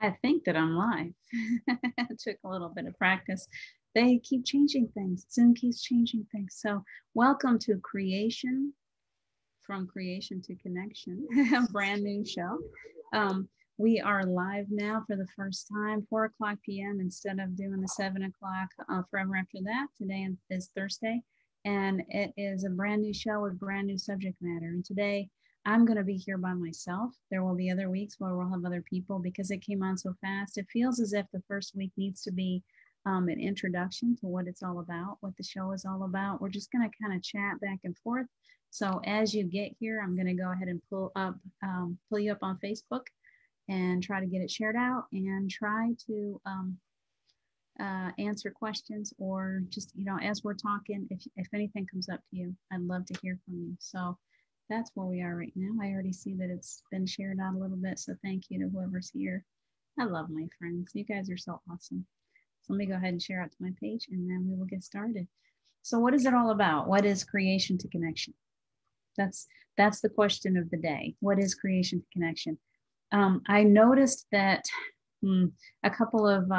I think that I'm live. It took a little bit of practice. They keep changing things. Zoom keeps changing things. So, welcome to Creation, from Creation to Connection, a brand new show. Um, we are live now for the first time, 4 o'clock p.m. instead of doing the 7 o'clock forever after that. Today is Thursday, and it is a brand new show with brand new subject matter. And today, I'm going to be here by myself. There will be other weeks where we'll have other people because it came on so fast. It feels as if the first week needs to be an introduction to what it's all about, what the show is all about. We're just going to kind of chat back and forth. So as you get here, I'm going to go ahead and pull you up on Facebook and try to get it shared out and try to answer questions, or just, as we're talking, if anything comes up to you, I'd love to hear from you. So that's where we are right now. I already see that it's been shared out a little bit. So thank you to whoever's here. I love my friends. You guys are so awesome. So let me go ahead and share out to my page and then we will get started. So what is it all about? What is creation to connection? That's the question of the day. What is creation to connection? I noticed that a couple of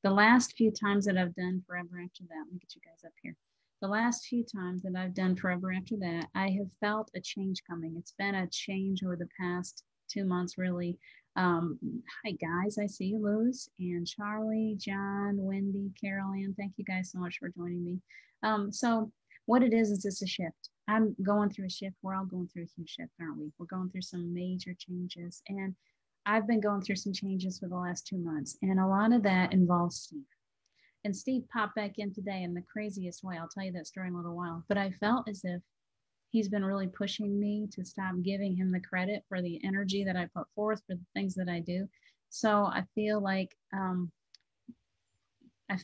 the last few times that I've done Forever After That, let me get you guys up here. The last few times that I've done Forever After That, I have felt a change coming. It's been a change over the past 2 months, really. Hi, guys. I see you, Luz and Charlie, John, Wendy, Carol Ann. Thank you guys so much for joining me. So what it is it's a shift. I'm going through a shift. We're all going through a huge shift, aren't we? We're going through some major changes. And I've been going through some changes for the last 2 months. And a lot of that involves Steve. And Steve popped back in today in the craziest way. I'll tell you that story in a little while. But I felt as if he's been really pushing me to stop giving him the credit for the energy that I put forth for the things that I do. So I feel like I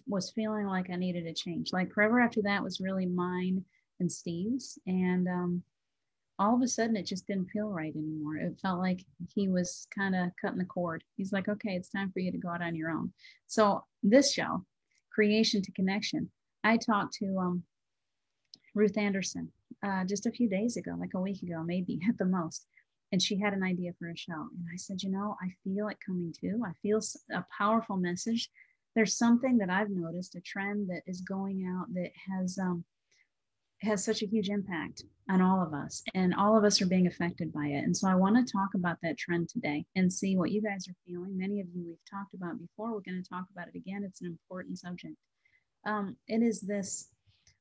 was feeling like I needed a change. Like Forever After That was really mine and Steve's. And all of a sudden, it just didn't feel right anymore. It felt like he was kind of cutting the cord. He's like, okay, it's time for you to go out on your own. So this show, Creation to Connection, I talked to Ruth Anderson just a few days ago, like a week ago, maybe at the most. And she had an idea for a show. And I said, I feel it coming too. I feel a powerful message. There's something that I've noticed, a trend that is going out that has such a huge impact on all of us, and all of us are being affected by it. And so I want to talk about that trend today and see what you guys are feeling. Many of you we've talked about before. We're going to talk about it again. It's an important subject. It is this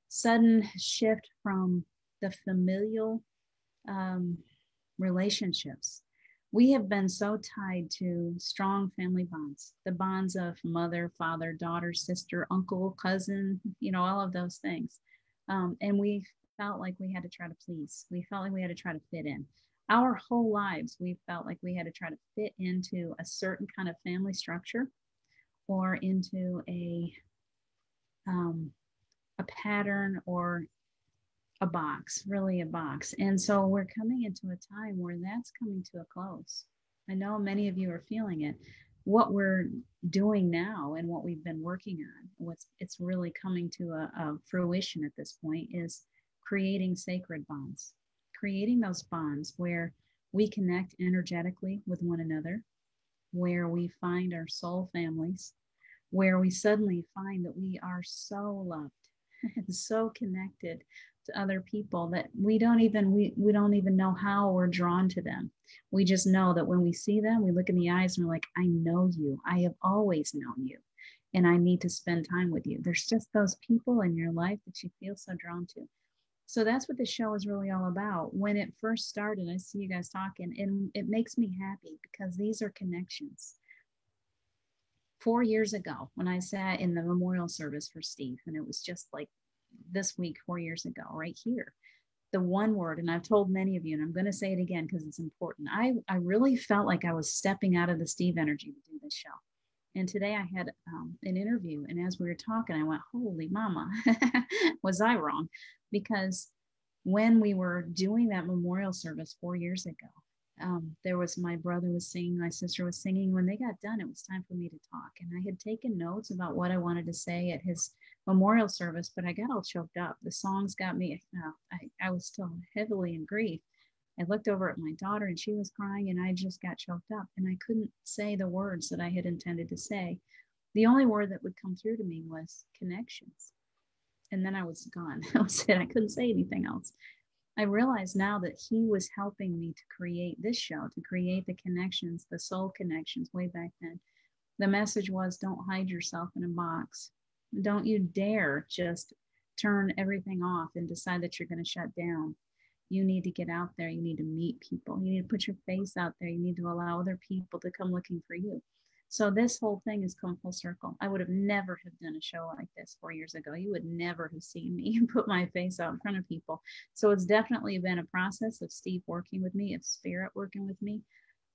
sudden shift from the familial relationships. We have been so tied to strong family bonds, the bonds of mother, father, daughter, sister, uncle, cousin, all of those things. And we felt like we had to try to please. We felt like we had to try to fit in. Our whole lives, we felt like we had to try to fit into a certain kind of family structure or into a pattern or a box, really a box. And so we're coming into a time where that's coming to a close. I know many of you are feeling it. What we're doing now and what we've been working on, it's really coming to a fruition at this point, is creating sacred bonds, creating those bonds where we connect energetically with one another, where we find our soul families, where we suddenly find that we are so loved and so connected to other people that we don't even know how we're drawn to them. We just know that when we see them, we look in the eyes and we're like, I know you. I have always known you, and I need to spend time with you. There's just those people in your life that you feel so drawn to. So that's what the show is really all about. When it first started, I see you guys talking, and it makes me happy because these are connections. 4 years ago, when I sat in the memorial service for Steve, and it was just like this week, 4 years ago, right here, the one word, and I've told many of you, and I'm going to say it again because it's important. I really felt like I was stepping out of the Steve energy to do this show. And today I had an interview, and as we were talking, I went, holy mama, was I wrong? Because when we were doing that memorial service 4 years ago, there was, my brother was singing, my sister was singing. When they got done, it was time for me to talk. And I had taken notes about what I wanted to say at his memorial service, but I got all choked up. The songs got me, I was still heavily in grief. I looked over at my daughter and she was crying and I just got choked up and I couldn't say the words that I had intended to say. The only word that would come through to me was connections. And then I was gone. That was it. I couldn't say anything else. I realize now that he was helping me to create this show, to create the connections, the soul connections way back then. The message was, don't hide yourself in a box. Don't you dare just turn everything off and decide that you're going to shut down. You need to get out there. You need to meet people. You need to put your face out there. You need to allow other people to come looking for you. So this whole thing has come full circle. I would have never have done a show like this 4 years ago. You would never have seen me put my face out in front of people. So it's definitely been a process of Steve working with me, of Spirit working with me,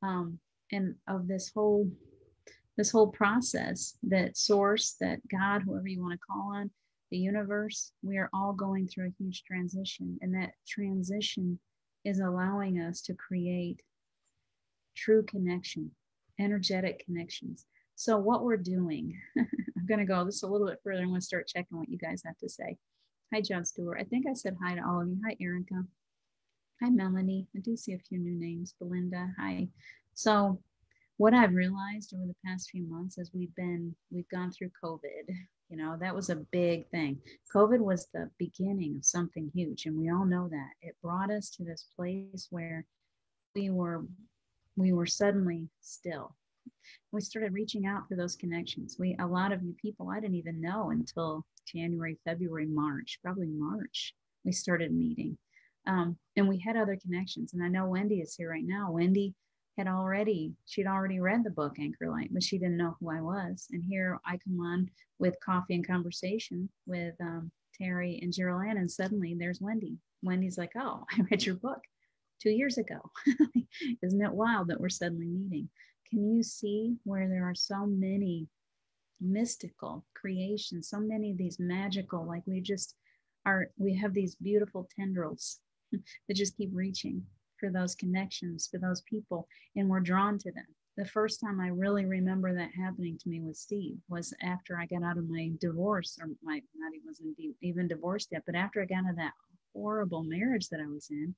and of this whole process, that source, that God, whoever you want to call on, the universe, we are all going through a huge transition. And that transition is allowing us to create true connection, energetic connections. So what we're doing, I'm going to go this a little bit further. I'm going to start checking what you guys have to say. Hi, John Stewart. I think I said hi to all of you. Hi, Erica. Hi, Melanie. I do see a few new names. Belinda. Hi. So what I've realized over the past few months is we've gone through COVID. You know, that was a big thing. COVID was the beginning of something huge. And we all know that. It brought us to this place where we were suddenly still. We started reaching out for those connections. A lot of you people I didn't even know until January, February, March, probably March, we started meeting. And we had other connections. And I know Wendy is here right now. Wendy she'd already read the book Anchor Light, but she didn't know who I was. And here I come on with coffee and conversation with Terry and Gerald Ann, and suddenly there's Wendy. Wendy's like, oh, I read your book 2 years ago. Isn't it wild that we're suddenly meeting? Can you see where there are so many mystical creations, so many of these magical, like we have these beautiful tendrils that just keep reaching for those connections, for those people, and we're drawn to them. The first time I really remember that happening to me with Steve was after I got out of my divorce, or wasn't even divorced yet, but after I got out of that horrible marriage that I was in.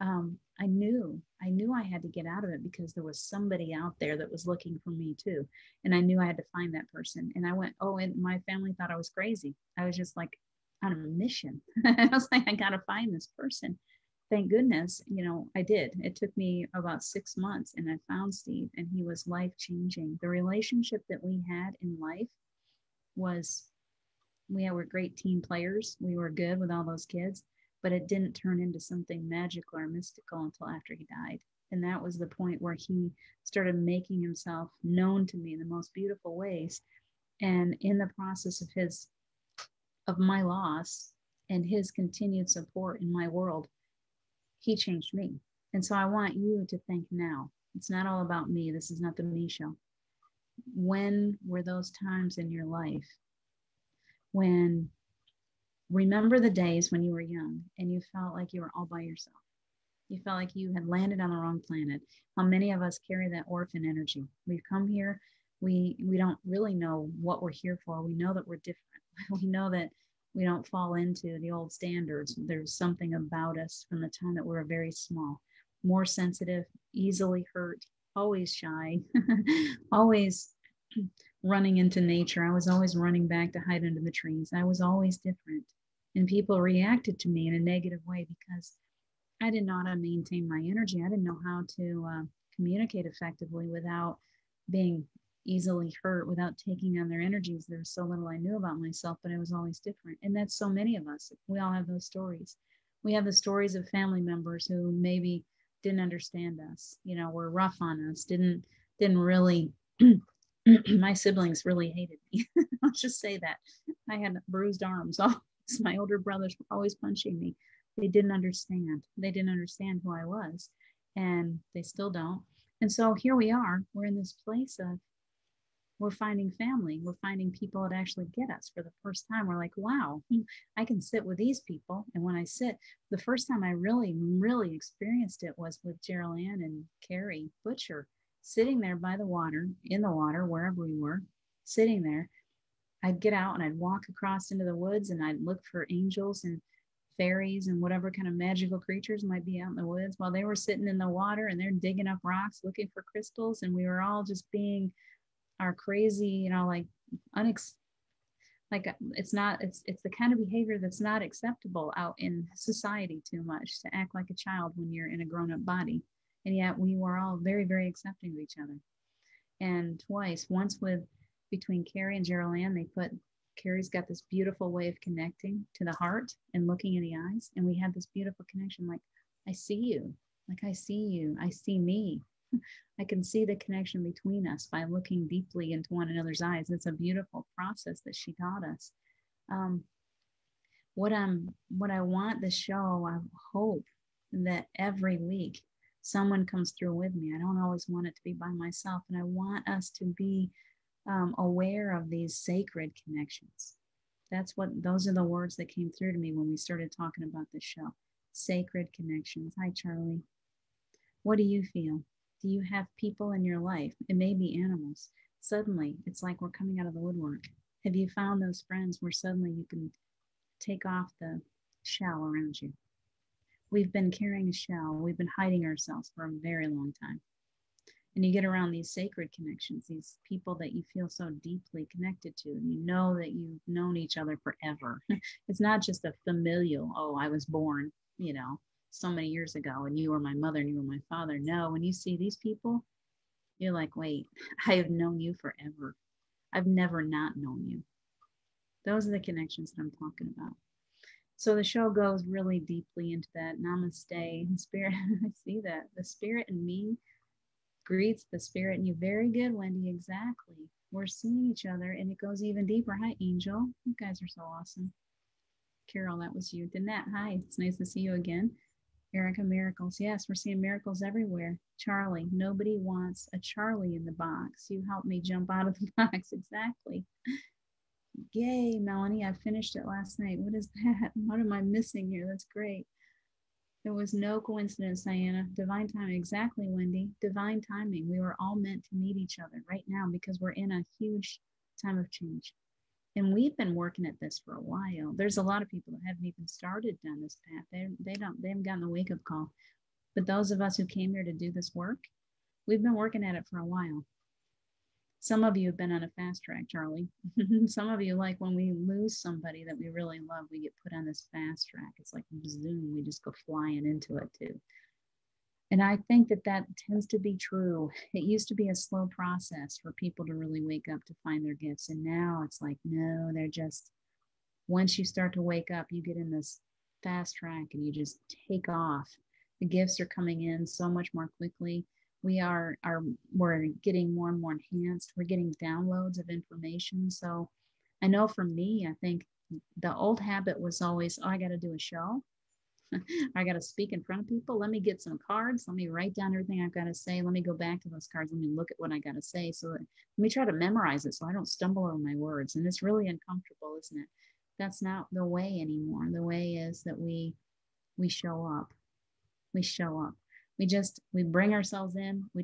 I knew I had to get out of it because there was somebody out there that was looking for me too. And I knew I had to find that person. And I went, and my family thought I was crazy. I was just like on a mission. I was like, I got to find this person. Thank goodness, I did. It took me about 6 months and I found Steve, and he was life-changing. The relationship that we had in life we were great team players. We were good with all those kids, but it didn't turn into something magical or mystical until after he died. And that was the point where he started making himself known to me in the most beautiful ways. And in the process of my loss and his continued support in my world, he changed me. And so I want you to think now. It's not all about me. This is not the me show. When were those times in your life when remember the days when you were young and you felt like you were all by yourself? You felt like you had landed on the wrong planet. How many of us carry that orphan energy? We've come here. We don't really know what we're here for. We know that we're different. We know that we don't fall into the old standards. There's something about us from the time that we were very small, more sensitive, easily hurt, always shy, always running into nature. I was always running back to hide under the trees. I was always different. And people reacted to me in a negative way because I didn't know how to maintain my energy. I didn't know how to communicate effectively without being easily hurt, without taking on their energies. There was so little I knew about myself, but I was always different. And that's so many of us. We all have those stories. We have the stories of family members who maybe didn't understand us, were rough on us, didn't really, my siblings really hated me. I'll just say that. I had bruised arms. My older brothers were always punching me. They didn't understand. They didn't understand who I was, and they still don't. And so here we are. We're in this place of, we're finding family. We're finding people that actually get us for the first time. We're like, wow, I can sit with these people. And when I sit, the first time I really, really experienced it was with Gerald Ann and Carrie Butcher, sitting there by the water, in the water, wherever we were, sitting there. I'd get out and I'd walk across into the woods and I'd look for angels and fairies and whatever kind of magical creatures might be out in the woods, while they were sitting in the water and they're digging up rocks looking for crystals, and we were all just being our crazy, like it's the kind of behavior that's not acceptable out in society too much, to act like a child when you're in a grown-up body. And yet we were all very, very accepting of each other. And once between Carrie and Gerald Ann, Carrie's got this beautiful way of connecting to the heart and looking in the eyes. And we had this beautiful connection, like, I see you, I see me. I can see the connection between us by looking deeply into one another's eyes. It's a beautiful process that she taught us. What I want the show, I hope that every week someone comes through with me. I don't always want it to be by myself. And I want us to be aware of these sacred connections. Those are the words that came through to me when we started talking about this show. Sacred connections. Hi, Charlie. What do you feel? Do you have people in your life? It may be animals. Suddenly, it's like we're coming out of the woodwork. Have you found those friends where suddenly you can take off the shell around you? We've been carrying a shell. We've been hiding ourselves for a very long time. And you get around these sacred connections, these people that you feel so deeply connected to. And you know that you've known each other forever. It's not just a familial, I was born, so many years ago, and you were my mother and you were my father. No, when you see these people, you're like, wait, I have known you forever. I've never not known you. Those are the connections that I'm talking about. So the show goes really deeply into that. Namaste, spirit. I see that. The spirit in me greets the spirit in you. Very good, Wendy. Exactly. We're seeing each other, and it goes even deeper. Hi, Angel. You guys are so awesome. Carol, that was you. Danette, hi. It's nice to see you again. Erica, miracles. Yes, we're seeing miracles everywhere. Charlie, nobody wants a Charlie in the box. You helped me jump out of the box. Exactly. Yay, Melanie. I finished it last night. What is that? What am I missing here? That's great. There was no coincidence, Diana. Divine timing. Exactly, Wendy. Divine timing. We were all meant to meet each other right now because we're in a huge time of change. And we've been working at this for a while. There's a lot of people that haven't even started down this path. They haven't gotten the wake-up call. But those of us who came here to do this work, we've been working at it for a while. Some of you have been on a fast track, Charlie. Some of you, like when we lose somebody that we really love, we get put on this fast track. It's like zoom, we just go flying into it too. And I think that tends to be true. It used to be a slow process for people to really wake up to find their gifts. And now it's like, no, they're just, once you start to wake up, you get in this fast track and you just take off. The gifts are coming in so much more quickly. We're getting more and more enhanced. We're getting downloads of information. So I know for me, I think the old habit was always, I got to do a show. I got to speak in front of people. Let me get some cards. Let me write down everything I've got to say. Let me go back to those cards. Let me look at what I got to say. Let me try to memorize it so I don't stumble over my words. And it's really uncomfortable, isn't it? That's not the way anymore. The way is that we show up. We show up. We bring ourselves in. We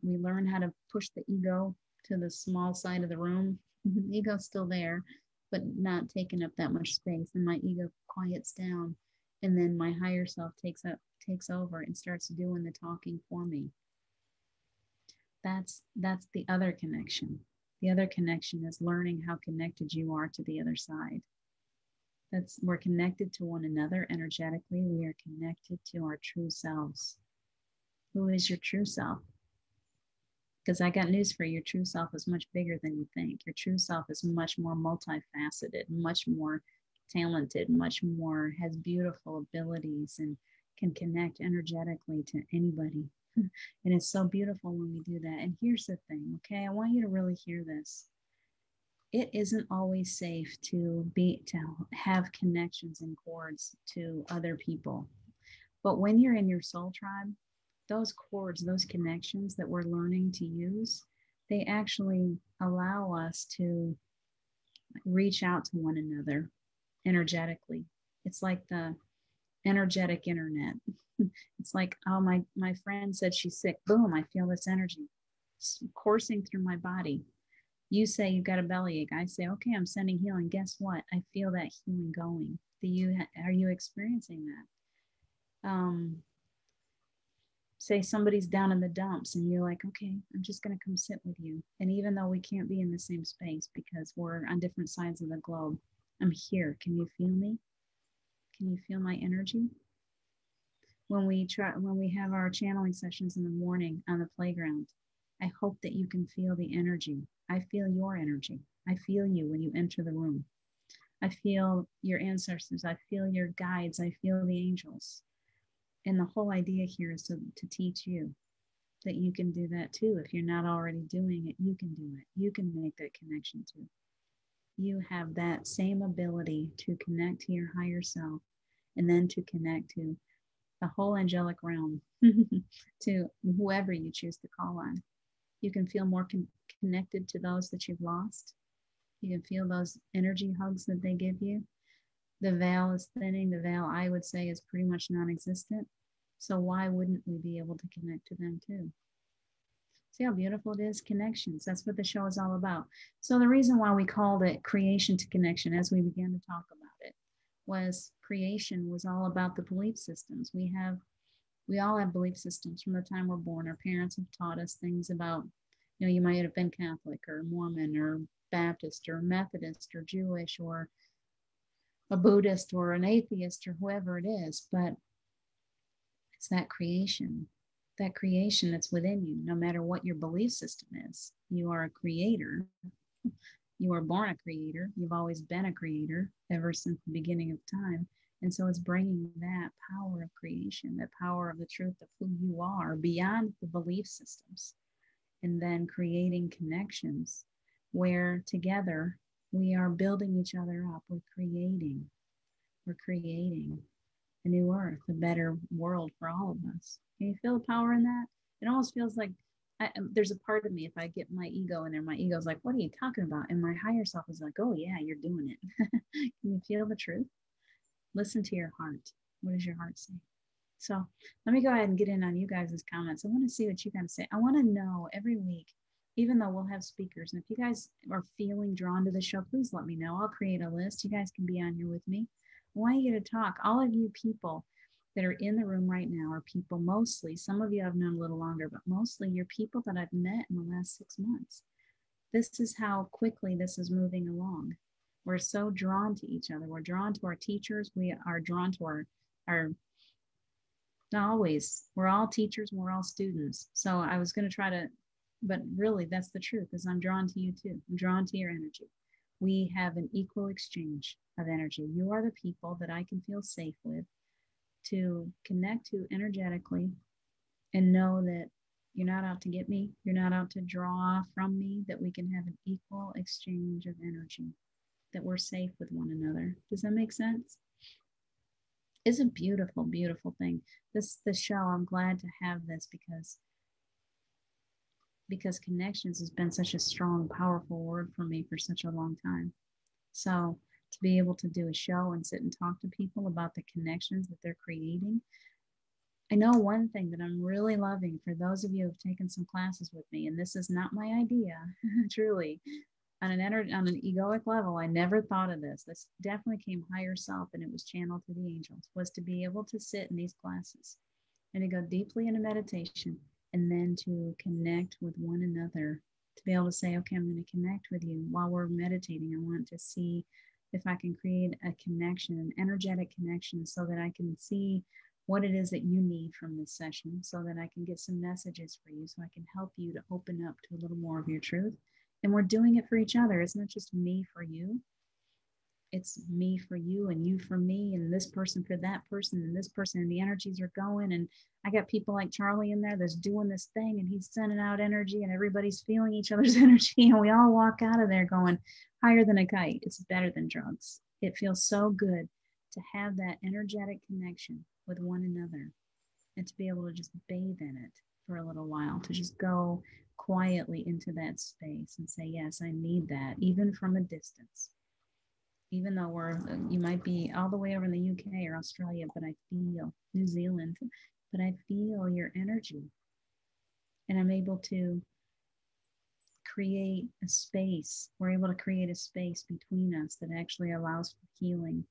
learn how to push the ego to the small side of the room. The ego's still there, but not taking up that much space. And my ego quiets down. And then my higher self takes over and starts doing the talking for me. That's the other connection. The other connection is learning how connected you are to the other side. We're connected to one another energetically. We are connected to our true selves. Who is your true self? Because I got news for you. Your true self is much bigger than you think. Your true self is much more multifaceted, much more talented, much more, has beautiful abilities and can connect energetically to anybody. And it's so beautiful when we do that. And here's the thing, okay? I want you to really hear this. It isn't always safe to have connections and cords to other people. But when you're in your soul tribe, those cords, those connections that we're learning to use, they actually allow us to reach out to one another energetically. It's like the energetic internet. It's like, oh, my friend said she's sick. Boom, I feel this energy coursing through my body. You say you've got a bellyache. I say, okay, I'm sending healing. Guess what? I feel that healing going. Are you experiencing that? Say somebody's down in the dumps and you're like, okay, I'm just going to come sit with you. And even though we can't be in the same space because we're on different sides of the globe, I'm here. Can you feel me? Can you feel my energy? When we have our channeling sessions in the morning on the playground, I hope that you can feel the energy. I feel your energy. I feel you when you enter the room. I feel your ancestors. I feel your guides. I feel the angels. And the whole idea here is to teach you that you can do that too. If you're not already doing it, you can do it. You can make that connection too. You have that same ability to connect to your higher self and then to connect to the whole angelic realm, to whoever you choose to call on. You can feel more connected to those that you've lost. You can feel those energy hugs that they give you. The veil is thinning. The veil, I would say, is pretty much non-existent. So why wouldn't we be able to connect to them too? See how beautiful it is? Connections. That's what the show is all about. So the reason why we called it Creation to Connection, as we began to talk about it, was creation was all about the belief systems. We all have belief systems from the time we're born. Our parents have taught us things about, you might have been Catholic or Mormon or Baptist or Methodist or Jewish or a Buddhist or an atheist or whoever it is, but it's that creation that's within you, no matter what your belief system is. You are a creator. You were born a creator. You've always been a creator ever since the beginning of time. And so it's bringing that power of creation, that power of the truth of who you are beyond the belief systems, and then creating connections where together we are building each other up. We're creating a new earth, a better world for all of us. Can you feel the power in that? It almost feels like there's a part of me, if I get my ego in there, my ego's like, what are you talking about? And my higher self is like, oh yeah, you're doing it. Can you feel the truth? Listen to your heart. What does your heart say? So let me go ahead and get in on you guys' comments. I want to see what you guys say. I want to know every week, even though we'll have speakers, and if you guys are feeling drawn to the show, please let me know. I'll create a list. You guys can be on here with me. I want you to talk. All of you people that are in the room right now are people mostly, some of you I've known a little longer, but mostly you're people that I've met in the last 6 months. This is how quickly this is moving along. We're so drawn to each other. We're drawn to our teachers. We are drawn to our not always. We're all teachers and we're all students. So I was going to try to, but really that's the truth, is I'm drawn to you too. I'm drawn to your energy. We have an equal exchange of energy. You are the people that I can feel safe with, to connect to energetically, and know that you're not out to get me. You're not out to draw from me, that we can have an equal exchange of energy, that we're safe with one another. Does that make sense? It's a beautiful, beautiful thing. This show, I'm glad to have this because connections has been such a strong, powerful word for me for such a long time. So to be able to do a show and sit and talk to people about the connections that they're creating. I know one thing that I'm really loving, for those of you who have taken some classes with me, and this is not my idea, truly, on an egoic level, I never thought of this. This definitely came higher self, and it was channeled through the angels, was to be able to sit in these classes and to go deeply into meditation, and then to connect with one another, to be able to say, okay, I'm going to connect with you while we're meditating. I want to see if I can create a connection, an energetic connection, so that I can see what it is that you need from this session, so that I can get some messages for you, so I can help you to open up to a little more of your truth. And we're doing it for each other. It's not just me for you. It's me for you and you for me, and this person for that person and this person, and the energies are going. And I got people like Charlie in there that's doing this thing, and he's sending out energy, and everybody's feeling each other's energy, and we all walk out of there going higher than a kite. It's better than drugs. It feels so good to have that energetic connection with one another, and to be able to just bathe in it for a little while, to just go quietly into that space and say, yes, I need that, even from a distance. Even though you might be all the way over in the UK or Australia, but I feel New Zealand, but I feel your energy. And I'm able to create a space. We're able to create a space between us that actually allows for healing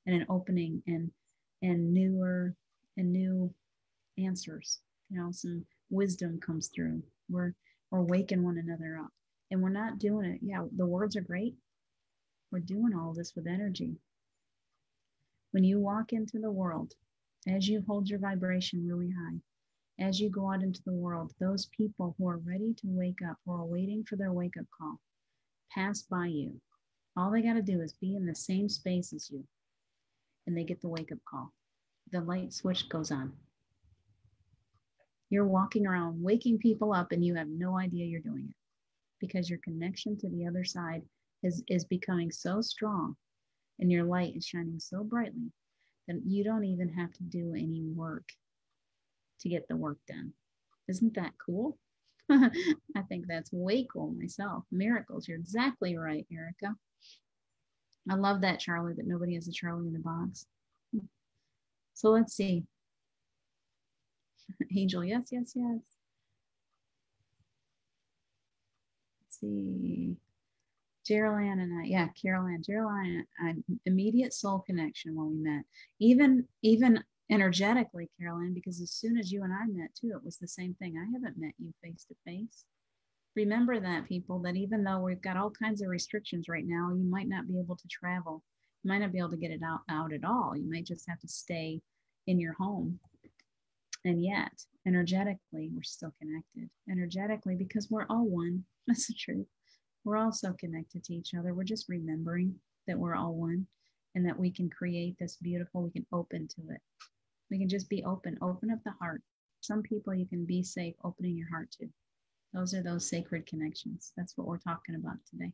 and an opening and new answers. Some wisdom comes through. We're waking one another up. And we're not doing it. Yeah, the words are great. We're doing all this with energy. When you walk into the world, as you hold your vibration really high, as you go out into the world, those people who are ready to wake up, who are waiting for their wake-up call, pass by you. All they got to do is be in the same space as you, and they get the wake-up call. The light switch goes on. You're walking around waking people up, and you have no idea you're doing it because your connection to the other side is becoming so strong, and your light is shining so brightly that you don't even have to do any work to get the work done. Isn't that cool? I think that's way cool myself. Miracles. You're exactly right, Erica. I love that, Charlie, that nobody has a Charlie in the box. So let's see. Angel, yes, yes, yes. Let's see. Geraldine and I, yeah, Caroline, Geraldine, immediate soul connection when we met. Even energetically, Caroline, because as soon as you and I met too, it was the same thing. I haven't met you face to face. Remember that, people, that even though we've got all kinds of restrictions right now, you might not be able to travel. You might not be able to get it out at all. You might just have to stay in your home. And yet, energetically, we're still connected. Energetically, because we're all one. That's the truth. We're all so connected to each other. We're just remembering that we're all one and that we can create this beautiful, we can open to it. We can just be open up the heart. Some people you can be safe opening your heart to. Those are those sacred connections. That's what we're talking about today.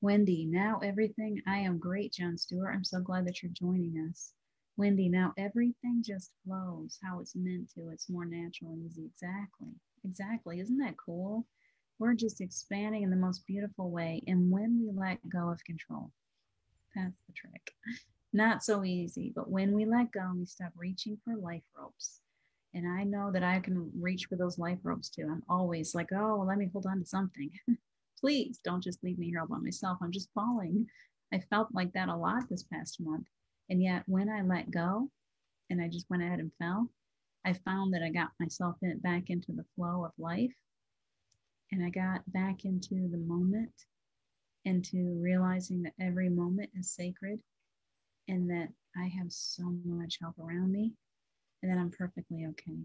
Wendy, now everything, I am great, John Stewart. I'm so glad that you're joining us. Wendy, now everything just flows how it's meant to. It's more natural and easy. Exactly. Isn't that cool? We're just expanding in the most beautiful way. And when we let go of control, that's the trick. Not so easy, but when we let go, we stop reaching for life ropes. And I know that I can reach for those life ropes too. I'm always like, oh, let me hold on to something. Please don't just leave me here all by myself. I'm just falling. I felt like that a lot this past month. And yet when I let go and I just went ahead and fell, I found that I got myself back into the flow of life. And I got back into the moment, into realizing that every moment is sacred and that I have so much help around me and that I'm perfectly okay.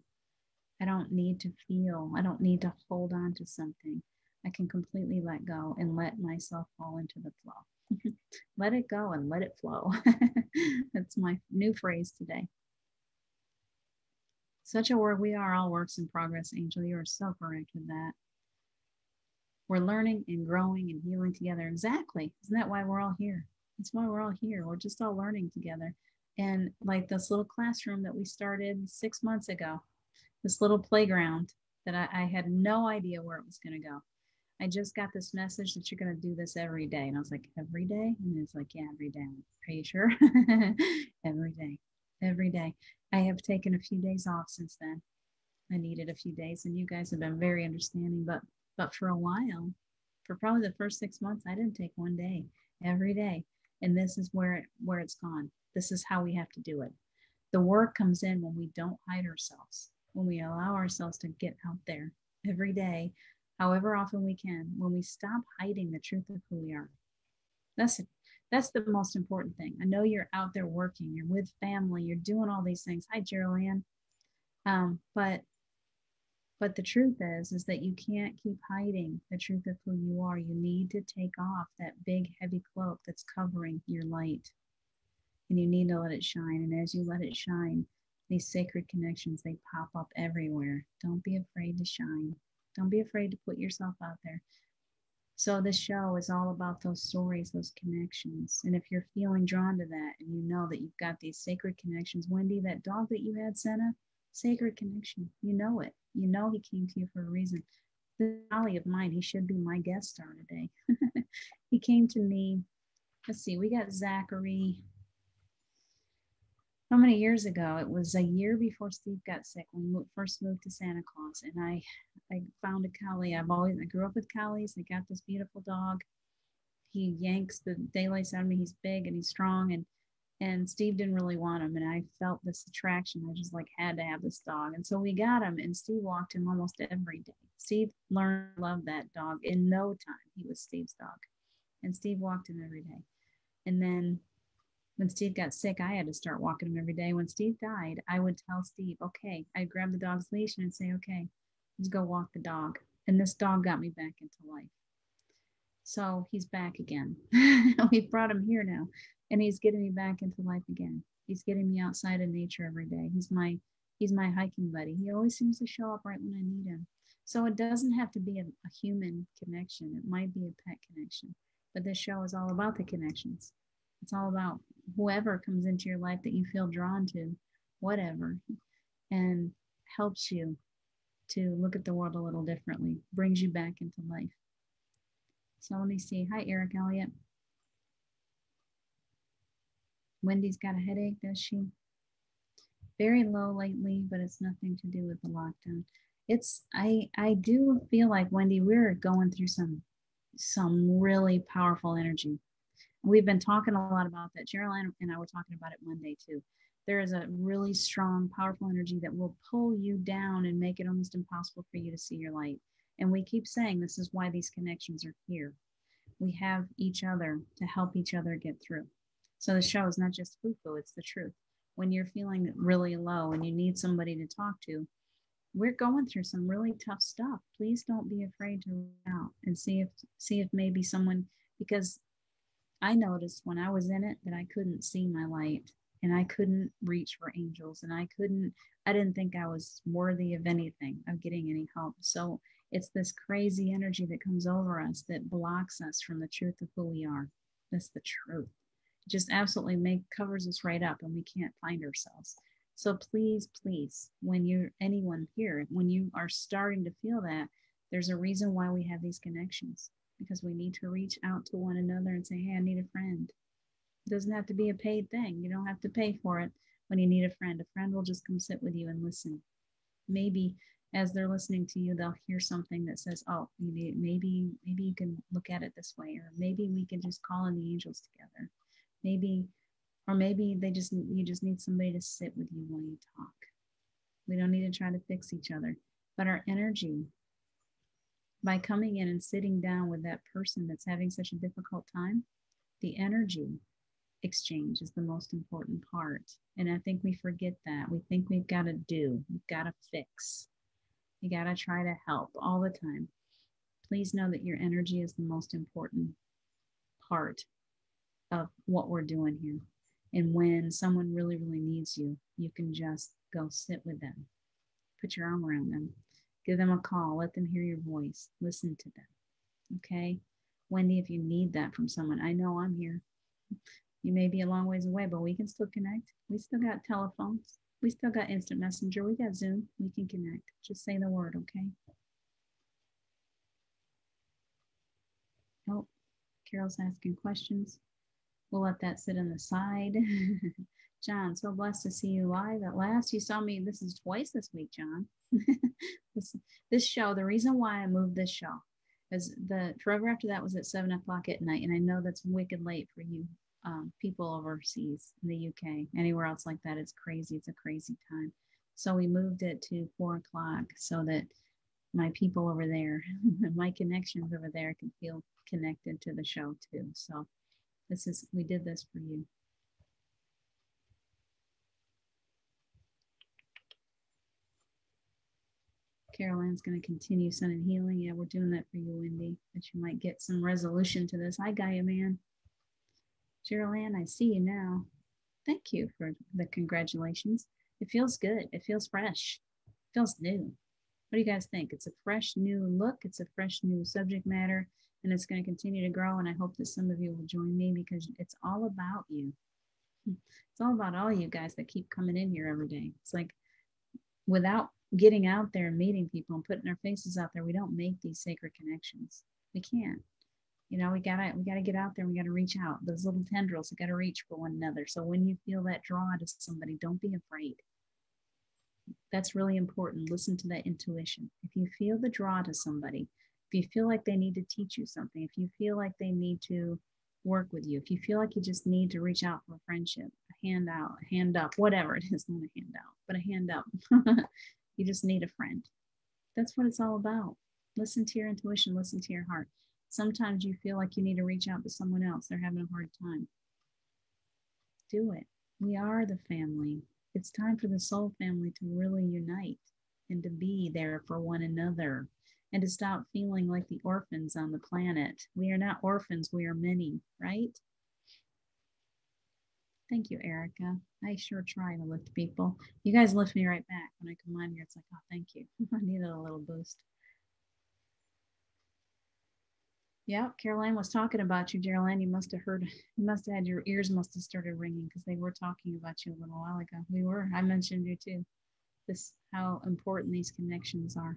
I don't need to feel, I don't need to hold on to something. I can completely let go and let myself fall into the flow. Let it go and let it flow. That's my new phrase today. Such a word. We are all works in progress, Angel. You are so correct with that. We're learning and growing and healing together. Exactly. Isn't that why we're all here? That's why we're all here. We're just all learning together. And like this little classroom that we started 6 months ago, this little playground that I had no idea where it was going to go. I just got this message that you're going to do this every day. And I was like, every day? And it's like, yeah, every day. Are you sure? Every day. I have taken a few days off since then. I needed a few days, and you guys have been very understanding. But for a while, for probably the first 6 months, I didn't take one day, every day. And this is where it's gone. This is how we have to do it. The work comes in when we don't hide ourselves, when we allow ourselves to get out there every day, however often we can, when we stop hiding the truth of who we are. That's it. That's the most important thing. I know you're out there working, you're with family, you're doing all these things. Hi, Geraldine. But the truth is that you can't keep hiding the truth of who you are. You need to take off that big, heavy cloak that's covering your light. And you need to let it shine. And as you let it shine, these sacred connections, they pop up everywhere. Don't be afraid to shine. Don't be afraid to put yourself out there. So this show is all about those stories, those connections. And if you're feeling drawn to that and you know that you've got these sacred connections, Wendy, that dog that you had, Senna, sacred connection. You know it. You know he came to you for a reason. The collie of mine, he should be my guest star today. He came to me. Let's see, we got Zachary. how many years ago? It was a year before Steve got sick when we first moved to Santa Claus, and I found a collie. I grew up with collies. I got this beautiful dog. He yanks the daylights out of me. He's big and he's strong, and Steve didn't really want him, and I felt this attraction. I just like had to have this dog, and so we got him, and Steve walked him almost every day. Steve learned to love that dog in no time. He was Steve's dog, and Steve walked him every day. And then when Steve got sick, I had to start walking him every day. When Steve died, I would tell Steve, okay, I'd grab the dog's leash and I'd say, okay, let's go walk the dog. And this dog got me back into life. So he's back again. We brought him here now, and he's getting me back into life again. He's getting me outside in nature every day. He's my hiking buddy. He always seems to show up right when I need him. So it doesn't have to be a human connection. It might be a pet connection. But this show is all about the connections. It's all about whoever comes into your life that you feel drawn to, whatever, and helps you to look at the world a little differently, brings you back into life. So let me see. Hi, Eric Elliott. Wendy's got a headache, does she? Very low lately, but it's nothing to do with the lockdown. I do feel like, Wendy, we're going through some really powerful energy. We've been talking a lot about that. Geraldine and I were talking about it Monday too. There is a really strong, powerful energy that will pull you down and make it almost impossible for you to see your light. And we keep saying this is why these connections are here. We have each other to help each other get through. So the show is not just foo-foo, it's the truth. When you're feeling really low and you need somebody to talk to, we're going through some really tough stuff. Please don't be afraid to reach out and see if maybe someone, because I noticed when I was in it that I couldn't see my light and I couldn't reach for angels and I didn't think I was worthy of anything, of getting any help. So it's this crazy energy that comes over us that blocks us from the truth of who we are. That's the truth. It just absolutely covers us right up and we can't find ourselves. So please, please, when you're anyone here, when you are starting to feel that, there's a reason why we have these connections, because we need to reach out to one another and say, hey, I need a friend. It doesn't have to be a paid thing. You don't have to pay for it when you need a friend. A friend will just come sit with you and listen. Maybe as they're listening to you, they'll hear something that says, oh, maybe you can look at it this way, or maybe we can just call in the angels together. Maybe, or maybe you just need somebody to sit with you while you talk. We don't need to try to fix each other, but our energy, by coming in and sitting down with that person that's having such a difficult time, the energy exchange is the most important part. And I think we forget that. We think we've got to we've got to fix, you got to try to help all the time. Please know that your energy is the most important part of what we're doing here. And when someone really, really needs you, you can just go sit with them, put your arm around them, give them a call, let them hear your voice, listen to them. Okay? Wendy, if you need that from someone, I know I'm here. You may be a long ways away, but we can still connect. We still got telephones. We still got instant messenger. We got Zoom. We can connect. Just say the word, okay? Oh, Carol's asking questions. We'll let that sit on the side. John, so blessed to see you live at last. You saw me, this is twice this week, John. this show, the reason why I moved this show is the Forever After That was at 7 o'clock at night. And I know that's wicked late for you people overseas in the UK. Anywhere else like that, it's crazy. It's a crazy time. So we moved it to 4 o'clock so that my people over there, my connections over there can feel connected to the show too. So we did this for you. Caroline's going to continue sun and healing. Yeah, we're doing that for you, Wendy, that you might get some resolution to this. Hi, Gaia Man. Geraldine, I see you now. Thank you for the congratulations. It feels good. It feels fresh. It feels new. What do you guys think? It's a fresh new look. It's a fresh new subject matter, and it's going to continue to grow. And I hope that some of you will join me because it's all about you. It's all about all you guys that keep coming in here every day. It's like without getting out there and meeting people and putting our faces out there, we don't make these sacred connections. We can't. You know, we gotta get out there. We gotta reach out. Those little tendrils, we gotta reach for one another. So when you feel that draw to somebody, don't be afraid. That's really important. Listen to that intuition. If you feel the draw to somebody, if you feel like they need to teach you something, if you feel like they need to work with you, if you feel like you just need to reach out for a friendship, a hand out, a hand up, whatever it is, not a hand out, but a hand up. You just need a friend. That's what it's all about. Listen to your intuition, listen to your heart. Sometimes you feel like you need to reach out to someone else. They're having a hard time. Do it. We are the family. It's time for the soul family to really unite and to be there for one another and to stop feeling like the orphans on the planet. We are not orphans, we are many, right? Thank you, Erica. I sure try to lift people. You guys lift me right back. When I come on here, it's like, oh, thank you. I needed a little boost. Yeah, Caroline was talking about you, Geraldine. You must have heard, you must have had your ears must have started ringing because they were talking about you a little while ago. We were, I mentioned you too. This, how important these connections are.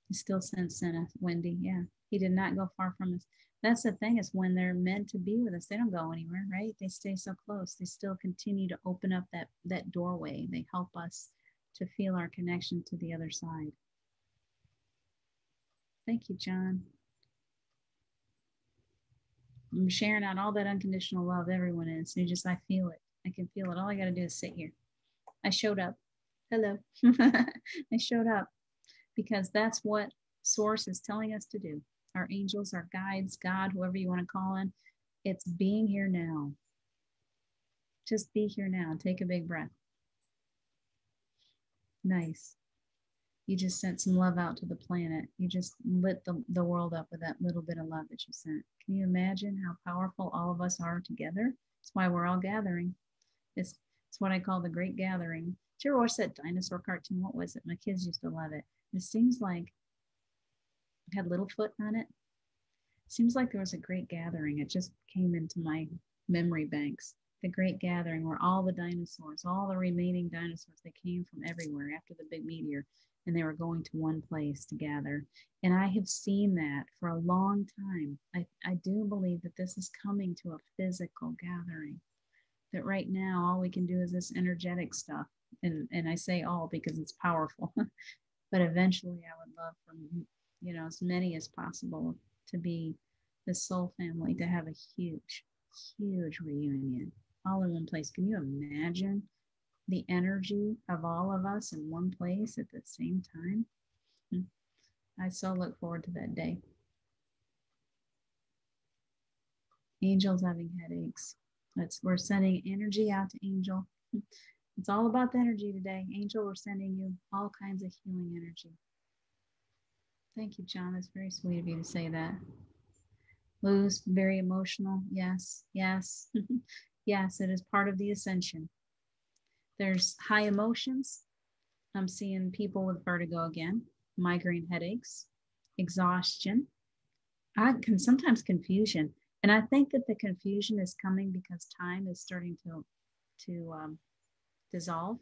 He still sends Senna, Wendy. Yeah, he did not go far from us. That's the thing is when they're meant to be with us, they don't go anywhere, right? They stay so close. They still continue to open up that doorway. They help us to feel our connection to the other side. Thank you, John. I'm sharing out all that unconditional love everyone is. You just, I feel it. I can feel it. All I got to do is sit here. I showed up. Hello. I showed up because that's what Source is telling us to do. Our angels, our guides, God, whoever you want to call in, it's being here now. Just be here now. Take a big breath. Nice. You just sent some love out to the planet. You just lit the world up with that little bit of love that you sent. Can you imagine how powerful all of us are together? That's why we're all gathering. It's what I call the Great Gathering. Did you ever watch that dinosaur cartoon? What was it? My kids used to love it. It seems like it had Littlefoot on it. Seems like there was a great gathering. It just came into my memory banks. The Great Gathering, where all the dinosaurs, all the remaining dinosaurs, they came from everywhere after the big meteor, and they were going to one place to gather. And I have seen that for a long time. I do believe that this is coming to a physical gathering. That right now, all we can do is this energetic stuff. And I say all because it's powerful. But eventually, I would love for, as many as possible to be the soul family, to have a huge, huge reunion all in one place. Can you imagine the energy of all of us in one place at the same time? I so look forward to that day. Angels having headaches. We're sending energy out to Angel. It's all about the energy today. Angel, we're sending you all kinds of healing energy. Thank you, John. That's very sweet of you to say that. Luz, very emotional. Yes, yes. Yes, it is part of the ascension. There's high emotions. I'm seeing people with vertigo again, migraine headaches, exhaustion. I can sometimes confusion. And I think that the confusion is coming because time is starting to dissolve.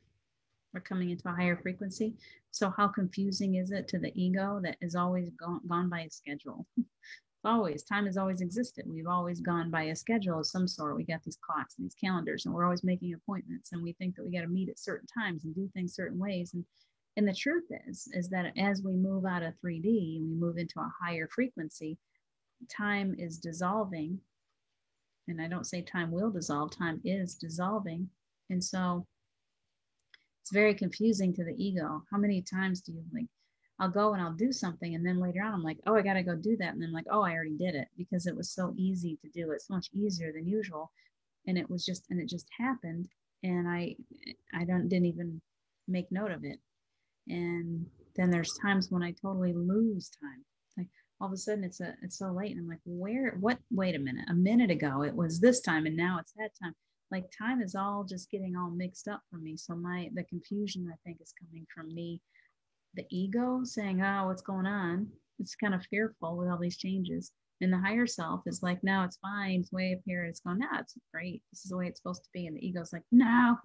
We're coming into a higher frequency. So how confusing is it to the ego that is always gone by a schedule? Always, time has always existed. We've always gone by a schedule of some sort. We got these clocks and these calendars, and we're always making appointments, and we think that we got to meet at certain times and do things certain ways. And the truth is that as we move out of 3D and we move into a higher frequency, time is dissolving. And I don't say time will dissolve, time is dissolving. And so it's very confusing to the ego. How many times do you like, I'll go and I'll do something, and then later on I'm like, oh, I got to go do that, and then I'm like, oh, I already did it, because it was so easy to do. It's so much easier than usual, and it just happened, and I didn't even make note of it. And then there's times when I totally lose time. Like all of a sudden it's so late, and I'm like, wait a minute ago it was this time, and now it's that time. Like time is all just getting all mixed up for me. So the confusion, I think, is coming from me, the ego saying, oh, what's going on? It's kind of fearful with all these changes. And the higher self is like, no, it's fine. It's way up here. It's going, no, it's great. This is the way it's supposed to be. And the ego's like, no,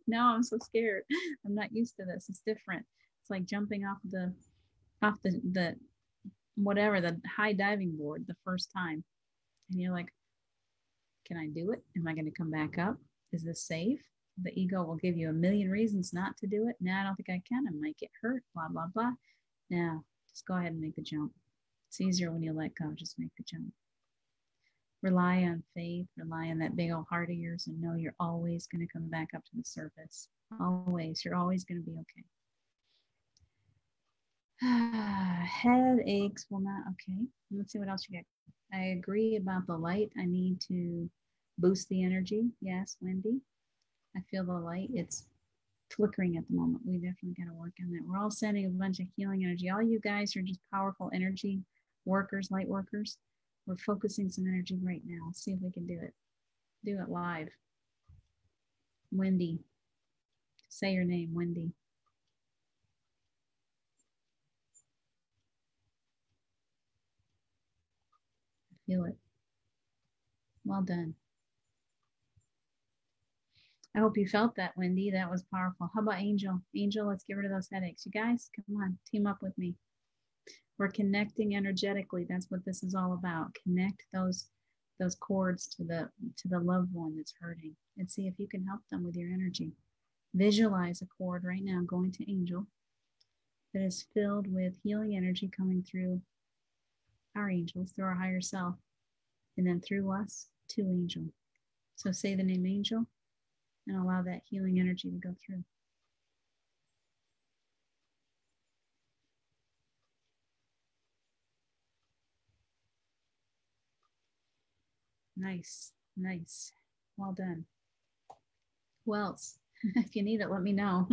no, I'm so scared. I'm not used to this. It's different. It's like jumping off the whatever, the high diving board the first time. And you're like, can I do it? Am I going to come back up? Is this safe? The ego will give you a million reasons not to do it. No, I don't think I can. I might get hurt, blah, blah, blah. Now, just go ahead and make the jump. It's easier when you let go. Just make the jump. Rely on faith. Rely on that big old heart of yours and know you're always going to come back up to the surface. Always. You're always going to be okay. Headaches will not. Okay. Let's see what else you got. I agree about the light. I need to boost the energy. Yes, Wendy. I feel the light. It's flickering at the moment. We definitely got to work on that. We're all sending a bunch of healing energy. All you guys are just powerful energy workers, light workers. We're focusing some energy right now. Let's see if we can do it. Do it live. Wendy. Say your name, Wendy. Feel it. Well done. I hope you felt that, Wendy. That was powerful. How about Angel? Angel, let's get rid of those headaches. You guys, come on, team up with me. We're connecting energetically. That's what this is all about. Connect those cords to the loved one that's hurting and see if you can help them with your energy. Visualize a cord right now going to Angel that is filled with healing energy coming through our angels, through our higher self, and then through us to Angel. So say the name Angel and allow that healing energy to go through. Nice, nice. Well done. Who else? If you need it, let me know.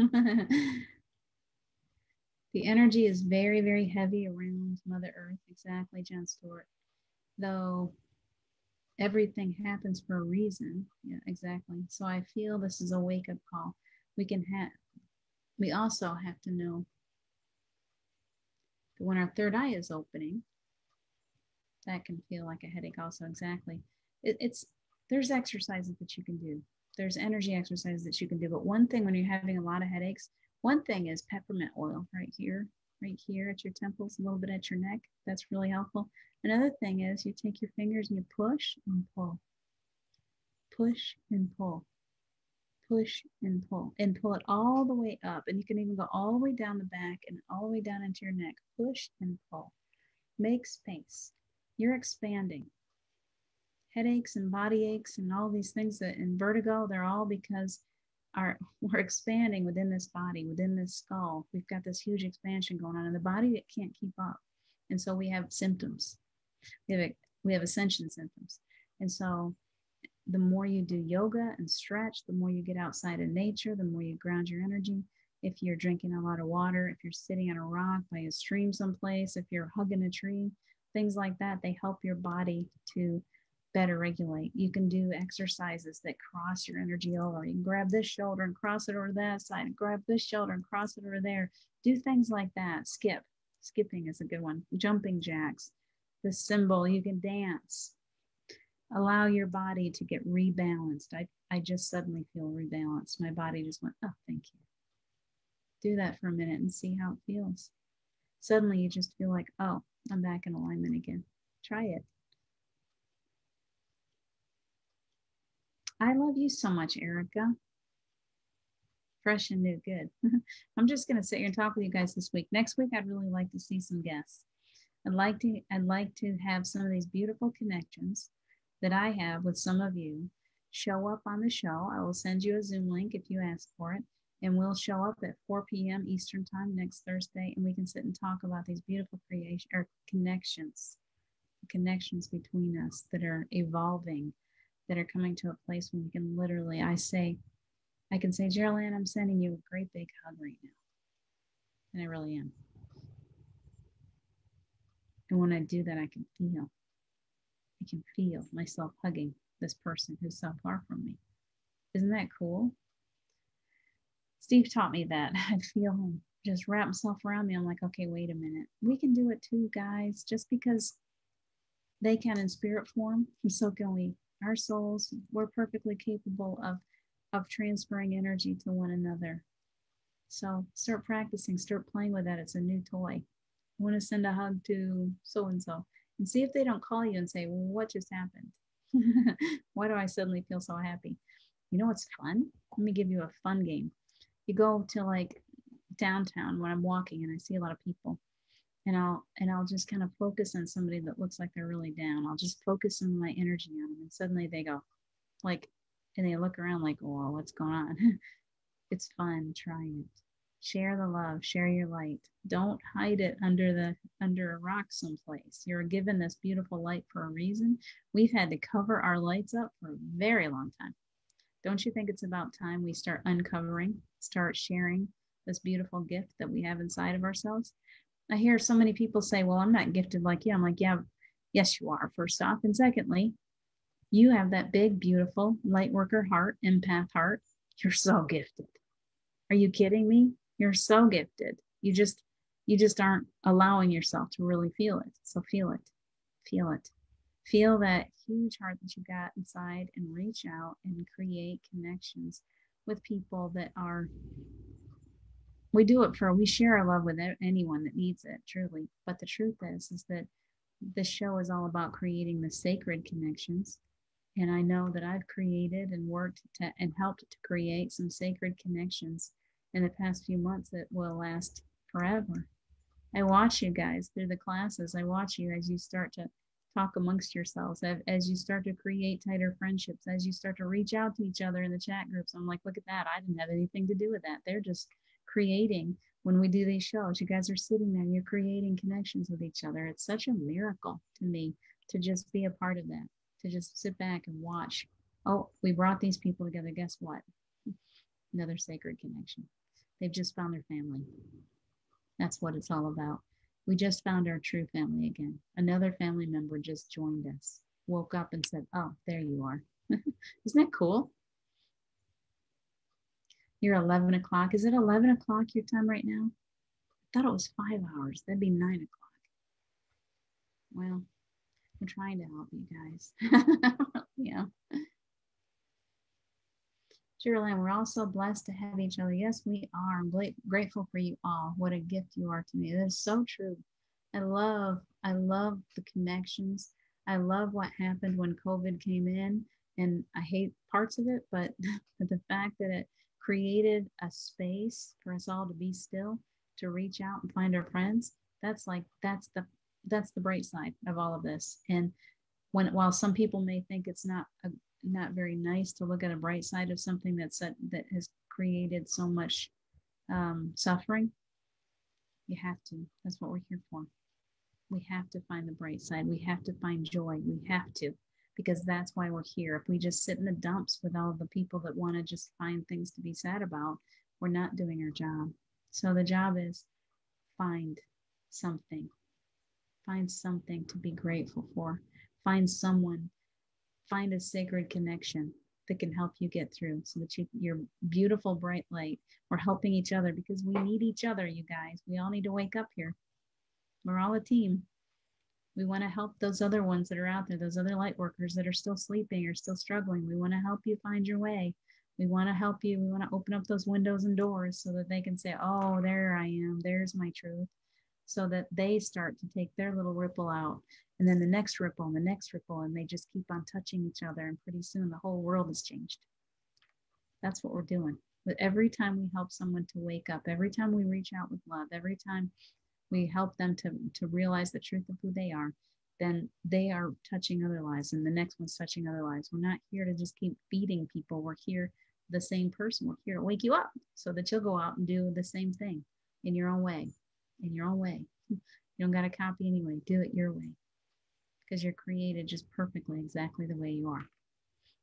The energy is very, very heavy around Mother Earth. Exactly, Jen Stewart. Though everything happens for a reason. Yeah, exactly. So I feel this is a wake-up call. We also have to know that when our third eye is opening, that can feel like a headache also. Exactly. There's exercises that you can do. There's energy exercises that you can do. But one thing when you're having a lot of headaches, one thing is peppermint oil right here at your temples, a little bit at your neck. That's really helpful. Another thing is you take your fingers and you push and pull. Push and pull. Push and pull it all the way up. And you can even go all the way down the back and all the way down into your neck. Push and pull. Make space. You're expanding. Headaches and body aches and all these things and vertigo, they're all because we're expanding within this body, within this skull. We've got this huge expansion going on in the body that can't keep up. And so we have symptoms. We have ascension symptoms. And so the more you do yoga and stretch, the more you get outside in nature, the more you ground your energy. If you're drinking a lot of water, if you're sitting on a rock by a stream someplace, if you're hugging a tree, things like that, they help your body to better regulate. You can do exercises that cross your energy over. You can grab this shoulder and cross it over that side, and grab this shoulder and cross it over there. Do things like that. Skipping is a good one. Jumping jacks. The symbol, you can dance. Allow your body to get rebalanced. I just suddenly feel rebalanced. My body just went, oh, thank you. Do that for a minute and see how it feels. Suddenly you just feel like, oh, I'm back in alignment again. Try it. I love you so much, Erica. Fresh and new, good. I'm just going to sit here and talk with you guys this week. Next week, I'd really like to see some guests. I'd like to have some of these beautiful connections that I have with some of you show up on the show. I will send you a Zoom link if you ask for it, and we'll show up at 4 p.m. Eastern time next Thursday, and we can sit and talk about these beautiful connections between us that are evolving, that are coming to a place where we can literally, I can say, Geraldine, I'm sending you a great big hug right now. And I really am. And when I do that, I can feel myself hugging this person who's so far from me. Isn't that cool? Steve taught me that. I feel him just wrap himself around me. I'm like, okay, wait a minute. We can do it too, guys. Just because they can in spirit form, and so can we. Our souls, we're perfectly capable of transferring energy to one another. So start practicing, start playing with that. It's a new toy. I want to send a hug to so and so, and see if they don't call you and say, well, what just happened? Why do I suddenly feel so happy? You know what's fun? Let me give you a fun game. You go to like downtown when I'm walking and I see a lot of people, and I'll just kind of focus on somebody that looks like they're really down. I'll just focus on my energy on them, and suddenly they go like, and they look around like, "Whoa, what's going on?" It's fun. Try it. Share the love. Share your light. Don't hide it under a rock someplace. You're given this beautiful light for a reason. We've had to cover our lights up for a very long time. Don't you think it's about time we start uncovering, start sharing this beautiful gift that we have inside of ourselves? I hear so many people say, well, I'm not gifted like you. I'm like, yeah, yes, you are, first off. And secondly, you have that big, beautiful light worker heart, empath heart. You're so gifted. Are you kidding me? You're so gifted. You just aren't allowing yourself to really feel it. So feel it. Feel it. Feel that huge heart that you got inside and reach out and create connections with people that are, we share our love with anyone that needs it, truly. But the truth is that this show is all about creating the sacred connections. And I know that I've created and worked to, and helped to create some sacred connections in the past few months that will last forever. I watch you guys through the classes. I watch you as you start to talk amongst yourselves, as you start to create tighter friendships, as you start to reach out to each other in the chat groups. I'm like, look at that. I didn't have anything to do with that. They're just creating. When we do these shows, you guys are sitting there, you're creating connections with each other. It's such a miracle to me to just be a part of that, to just sit back and watch. Oh, we brought these people together. Guess what? Another sacred connection. They've just found their family. That's what it's all about. We just found our true family again. Another family member just joined us, woke up and said, oh, there you are. Isn't that cool? You're 11 o'clock. Is it 11 o'clock your time right now? I thought it was 5 hours. That'd be 9 o'clock. Well, we're trying to help you guys. Yeah. Geraldine, we're all so blessed to have each other. Yes, we are. I'm grateful for you all. What a gift you are to me. That is so true. I love the connections. I love what happened when COVID came in, and I hate parts of it, but the fact that it created a space for us all to be still, to reach out and find our friends. That's the bright side of all of this. And while some people may think it's not very nice to look at a bright side of something that has created so much suffering, you have to. That's what we're here for. We have to find the bright side. We have to find joy. We have to, because that's why we're here. If we just sit in the dumps with all the people that want to just find things to be sad about, we're not doing our job. So the job is find something. Find something to be grateful for. Find someone. Find a sacred connection that can help you get through, so that your beautiful bright light, we're helping each other because we need each other, you guys. We all need to wake up here. We're all a team. We want to help those other ones that are out there, those other light workers that are still sleeping or still struggling. We want to help you find your way. We want to help you. We want to open up those windows and doors so that they can say, oh, there I am. There's my truth. So that they start to take their little ripple out, and then the next ripple and the next ripple, and they just keep on touching each other. And pretty soon the whole world has changed. That's what we're doing. But every time we help someone to wake up, every time we reach out with love, every time we help them to realize the truth of who they are, then they are touching other lives, and the next one's touching other lives. We're not here to just keep feeding people. We're here, the same person. We're here to wake you up so that you'll go out and do the same thing in your own way. In your own way. You don't got to copy anyway. Do it your way, because you're created just perfectly, exactly the way you are.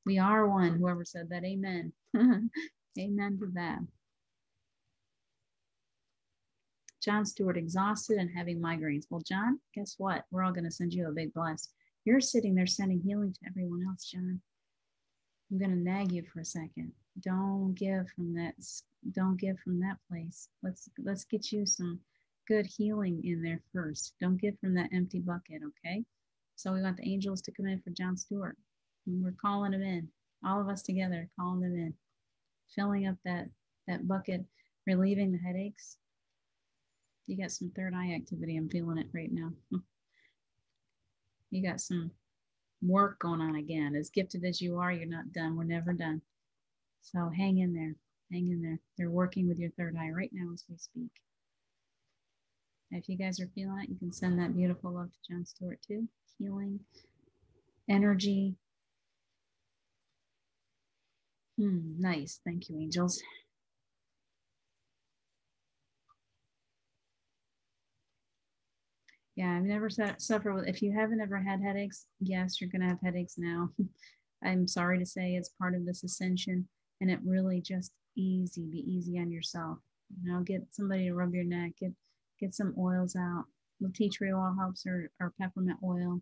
We are one. Whoever said that, amen. Amen to that. John Stewart, exhausted and having migraines. Well, John, guess what? We're all going to send you a big bless. You're sitting there sending healing to everyone else, John. I'm going to nag you for a second. Don't give from that. Don't give from that place. Let's get you some good healing in there first. Don't give from that empty bucket, okay? So we want the angels to come in for John Stewart. And we're calling them in. All of us together, calling them in. Filling up that bucket, relieving the headaches, You got some third eye activity. I'm feeling it right now. You got some work going on again. As gifted as you are, you're not done. We're never done. So hang in there. Hang in there. They're working with your third eye right now as we speak. If you guys are feeling it, you can send that beautiful love to John Stewart too. Healing, energy. Nice. Thank you, angels. Yeah, I've never suffered with, if you haven't ever had headaches, yes, you're going to have headaches now. I'm sorry to say it's part of this ascension, and it really just be easy on yourself. You know, get somebody to rub your neck, get some oils out. The tea tree oil helps, or peppermint oil,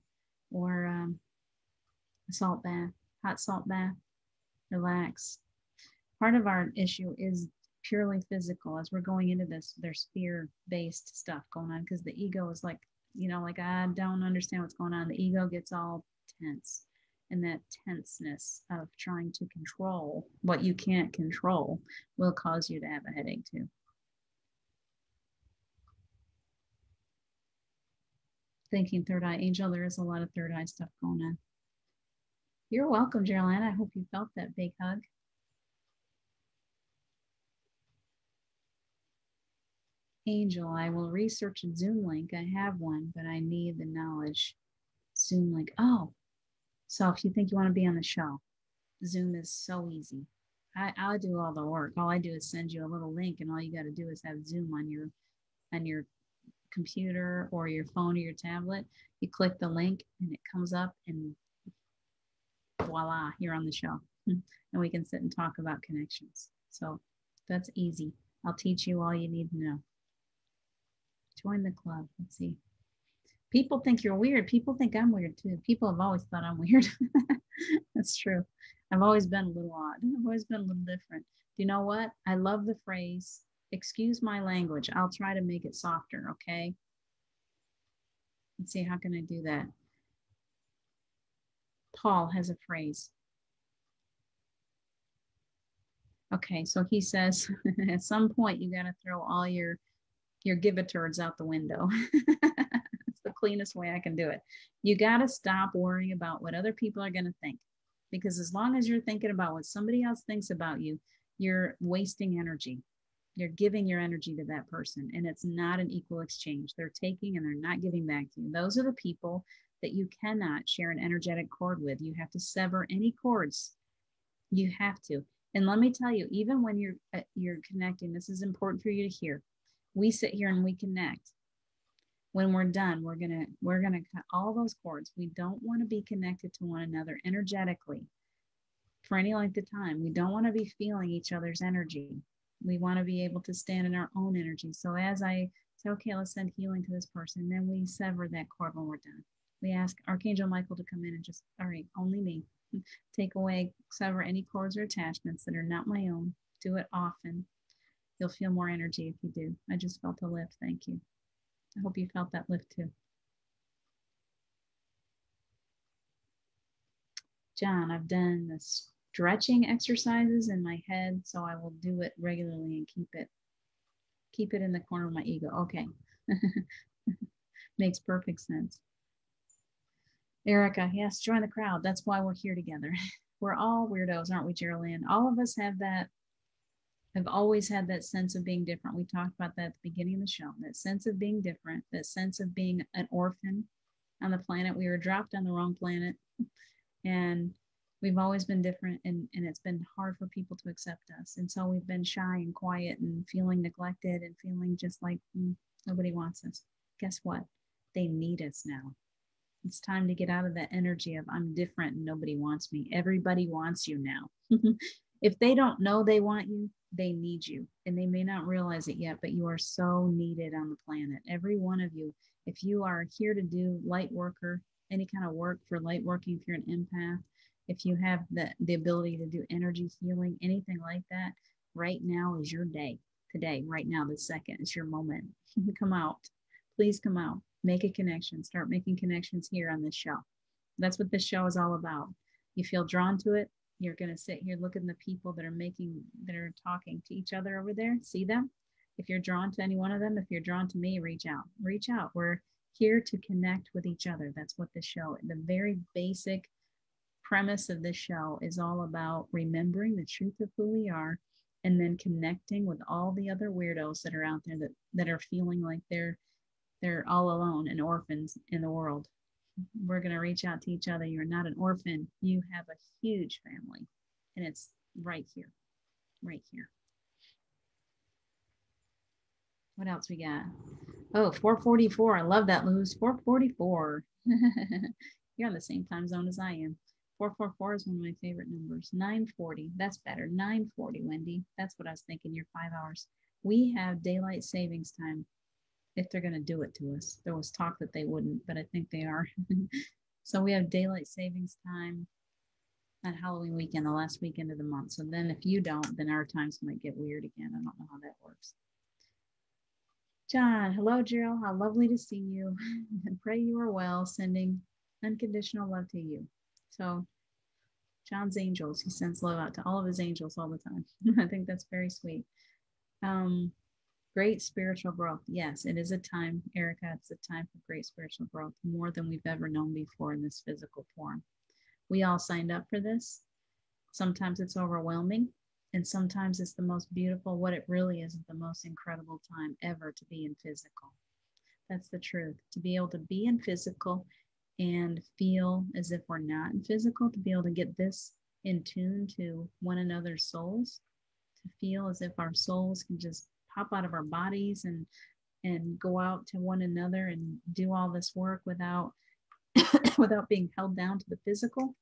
or a salt bath, hot salt bath, relax. Part of our issue is purely physical. As we're going into this, there's fear-based stuff going on because the ego is like, like, I don't understand what's going on. The ego gets all tense, and that tenseness of trying to control what you can't control will cause you to have a headache too. Thinking third eye angel, there is a lot of third eye stuff going on. You're welcome, Geraldine. I hope you felt that big hug. Angel, I will research a Zoom link. I have one, but I need the knowledge. Zoom link. Oh, so if you think you want to be on the show, Zoom is so easy. I'll do all the work. All I do is send you a little link, and all you got to do is have Zoom on your computer or your phone or your tablet. You click the link, and it comes up, and voila, you're on the show. And we can sit and talk about connections. So that's easy. I'll teach you all you need to know. Join the club. Let's see. People think you're weird. People think I'm weird too. People have always thought I'm weird. That's true. I've always been a little odd. I've always been a little different. Do you know what? I love the phrase, excuse my language. I'll try to make it softer, okay? Let's see, how can I do that? Paul has a phrase. Okay, so he says, at some point, you got to throw all your give-a-turds out the window. It's the cleanest way I can do it. You got to stop worrying about what other people are going to think. Because as long as you're thinking about what somebody else thinks about you, you're wasting energy. You're giving your energy to that person, and it's not an equal exchange. They're taking and they're not giving back to you. Those are the people that you cannot share an energetic cord with. You have to sever any cords. You have to. And let me tell you, even when you're connecting, this is important for you to hear. We sit here and we connect. When we're done, we're gonna cut all those cords. We don't want to be connected to one another energetically for any length of time. We don't want to be feeling each other's energy. We want to be able to stand in our own energy. So as I say, okay, let's send healing to this person, then we sever that cord when we're done. We ask Archangel Michael to come in and just, all right, only me. Take away, sever any cords or attachments that are not my own. Do it often. You'll feel more energy if you do. I just felt a lift. Thank you. I hope you felt that lift too. John, I've done the stretching exercises in my head, so I will do it regularly and keep it in the corner of my ego. Okay. Makes perfect sense. Erica, yes, join the crowd. That's why we're here together. We're all weirdos, aren't we, Geraldine? All of us have that. I've always had that sense of being different. We talked about that at the beginning of the show. That sense of being different, that sense of being an orphan on the planet. We were dropped on the wrong planet, and we've always been different, and it's been hard for people to accept us. And so we've been shy and quiet and feeling neglected and feeling just like nobody wants us. Guess what? They need us now. It's time to get out of that energy of I'm different and nobody wants me. Everybody wants you now. If they don't know they want you, they need you. And they may not realize it yet, but you are so needed on the planet. Every one of you, if you are here to do light worker, any kind of work for light working, if you're an empath, if you have the ability to do energy healing, anything like that, right now is your day. Today, right now, this second, is your moment. Come out. Please come out. Make a connection. Start making connections here on this show. That's what this show is all about. You feel drawn to it, you're going to sit here, look at the people that are talking to each other over there. See them? If you're drawn to any one of them, if you're drawn to me, reach out. Reach out. We're here to connect with each other. That's what the show, the very basic premise of this show is all about remembering the truth of who we are and then connecting with all the other weirdos that are out there that are feeling like they're all alone and orphans in the world. We're going to reach out to each other. You're not an orphan. You have a huge family, and it's right here, right here. What else we got? Oh, 444. I love that, Luz. 444. You're on the same time zone as I am. 444 is one of my favorite numbers. 940. That's better. 940, Wendy. That's what I was thinking. You're 5 hours. We have daylight savings time if they're going to do it to us. There was talk that they wouldn't, but I think they are. So we have daylight savings time on Halloween weekend, the last weekend of the month. So then if you don't, then our times might get weird again. I don't know how that works. John, hello, Gerald. How lovely to see you. And pray you are well. Sending unconditional love to you. So John's angels, he sends love out to all of his angels all the time. I think that's very sweet. Great spiritual growth. Yes, it is a time, Erica, it's a time for great spiritual growth, more than we've ever known before in this physical form. We all signed up for this. Sometimes it's overwhelming, and sometimes it's the most beautiful. What it really is the most incredible time ever to be in physical. That's the truth. To be able to be in physical and feel as if we're not in physical, to be able to get this in tune to one another's souls, to feel as if our souls can just pop out of our bodies and go out to one another and do all this work without without being held down to the physical.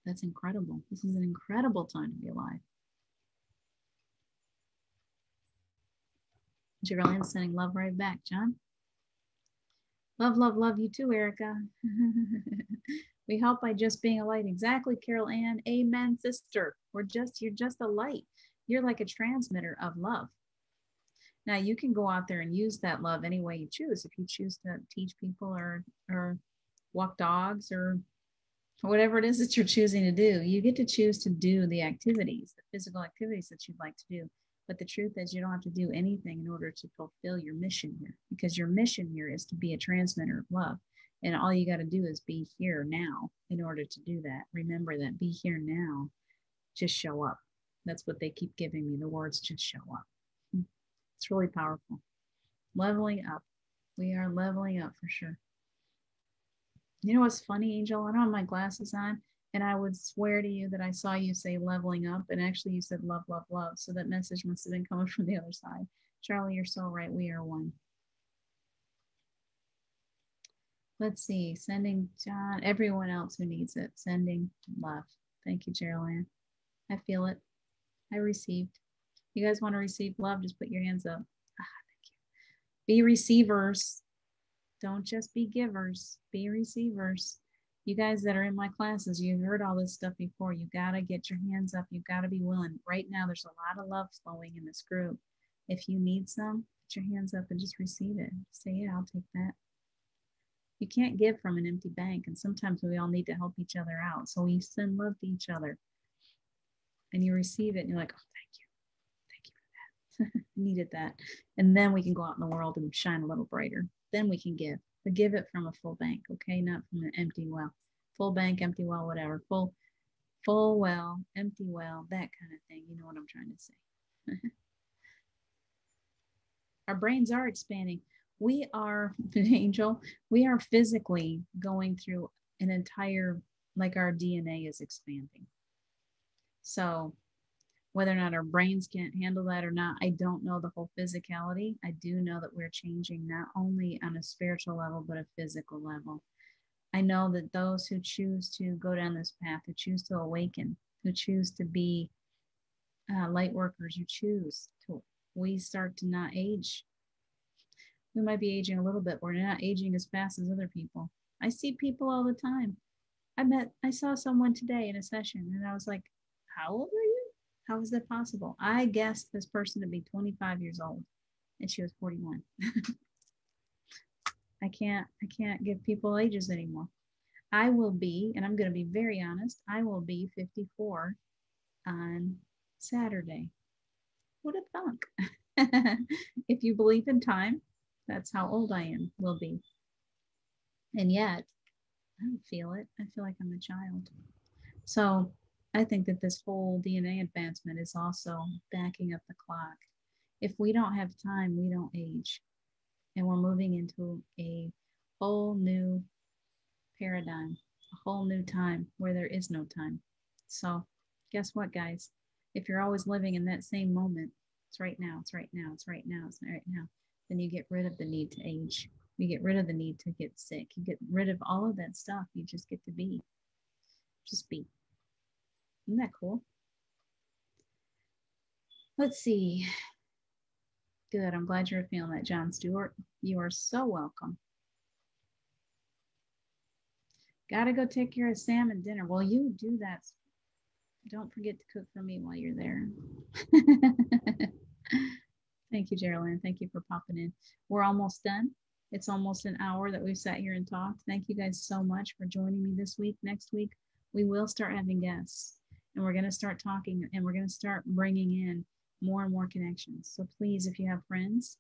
That's incredible. This is an incredible time to be alive. Geraldine sending love right back, John. Love, love, love you too, Erica. We help by just being a light. Exactly, Carol Ann. Amen, sister. You're just a light. You're like a transmitter of love. Now you can go out there and use that love any way you choose. If you choose to teach people or walk dogs or whatever it is that you're choosing to do, you get to choose to do the activities, the physical activities that you'd like to do. But the truth is you don't have to do anything in order to fulfill your mission here, because your mission here is to be a transmitter of love. And all you got to do is be here now in order to do that. Remember that. Be here now. Just show up. That's what they keep giving me. The words just show up. It's really powerful. Leveling up. We are leveling up for sure. You know what's funny, Angel? I don't have my glasses on, and I would swear to you that I saw you say leveling up, and actually you said love, love, love. So that message must have been coming from the other side. Charlie, you're so right. We are one. Let's see. Sending John, everyone else who needs it. Sending love. Thank you, Geraldine. I feel it. I received. You guys want to receive love? Just put your hands up. Thank you. Be receivers. Don't just be givers. Be receivers. You guys that are in my classes, you've heard all this stuff before. You got to get your hands up. You got to be willing. Right now, there's a lot of love flowing in this group. If you need some, put your hands up and just receive it. Say, yeah, I'll take that. You can't give from an empty bank. And sometimes we all need to help each other out. So we send love to each other. And you receive it and you're like, oh, thank you. Needed that. And then we can go out in the world and shine a little brighter. Then we can give, but give it from a full bank, okay? Not from an empty well. Full bank, empty well, whatever. Full well, empty well, that kind of thing. You know what I'm trying to say. Our brains are expanding. We are, Angel, we are physically going through an entire, like our DNA is expanding. So whether or not our brains can't handle that or not, I don't know the whole physicality. I do know that we're changing not only on a spiritual level, but a physical level. I know that those who choose to go down this path, who choose to awaken, who choose to be light workers, we start to not age. We might be aging a little bit. We're not aging as fast as other people. I see people all the time. I saw someone today in a session and I was like, how old are you? How is that possible? I guessed this person to be 25 years old and she was 41. I can't give people ages anymore. I will be, and I'm going to be very honest, I will be 54 on Saturday. What a thunk. If you believe in time, that's how old I will be. And yet, I don't feel it. I feel like I'm a child. So I think that this whole DNA advancement is also backing up the clock. If we don't have time, we don't age. And we're moving into a whole new paradigm, a whole new time where there is no time. So guess what, guys? If you're always living in that same moment, it's right now, it's right now, it's right now, it's right now, then you get rid of the need to age. You get rid of the need to get sick. You get rid of all of that stuff. You just get to be. Just be. Isn't that cool? Let's see. Good. I'm glad you're feeling that, John Stewart. You are so welcome. Gotta go take care of Sam and dinner. Well, you do that. Don't forget to cook for me while you're there. Thank you, Geraldine. Thank you for popping in. We're almost done. It's almost an hour that we've sat here and talked. Thank you guys so much for joining me this week. Next week, we will start having guests and we're going to start talking and we're going to start bringing in more and more connections. So please, if you have friends,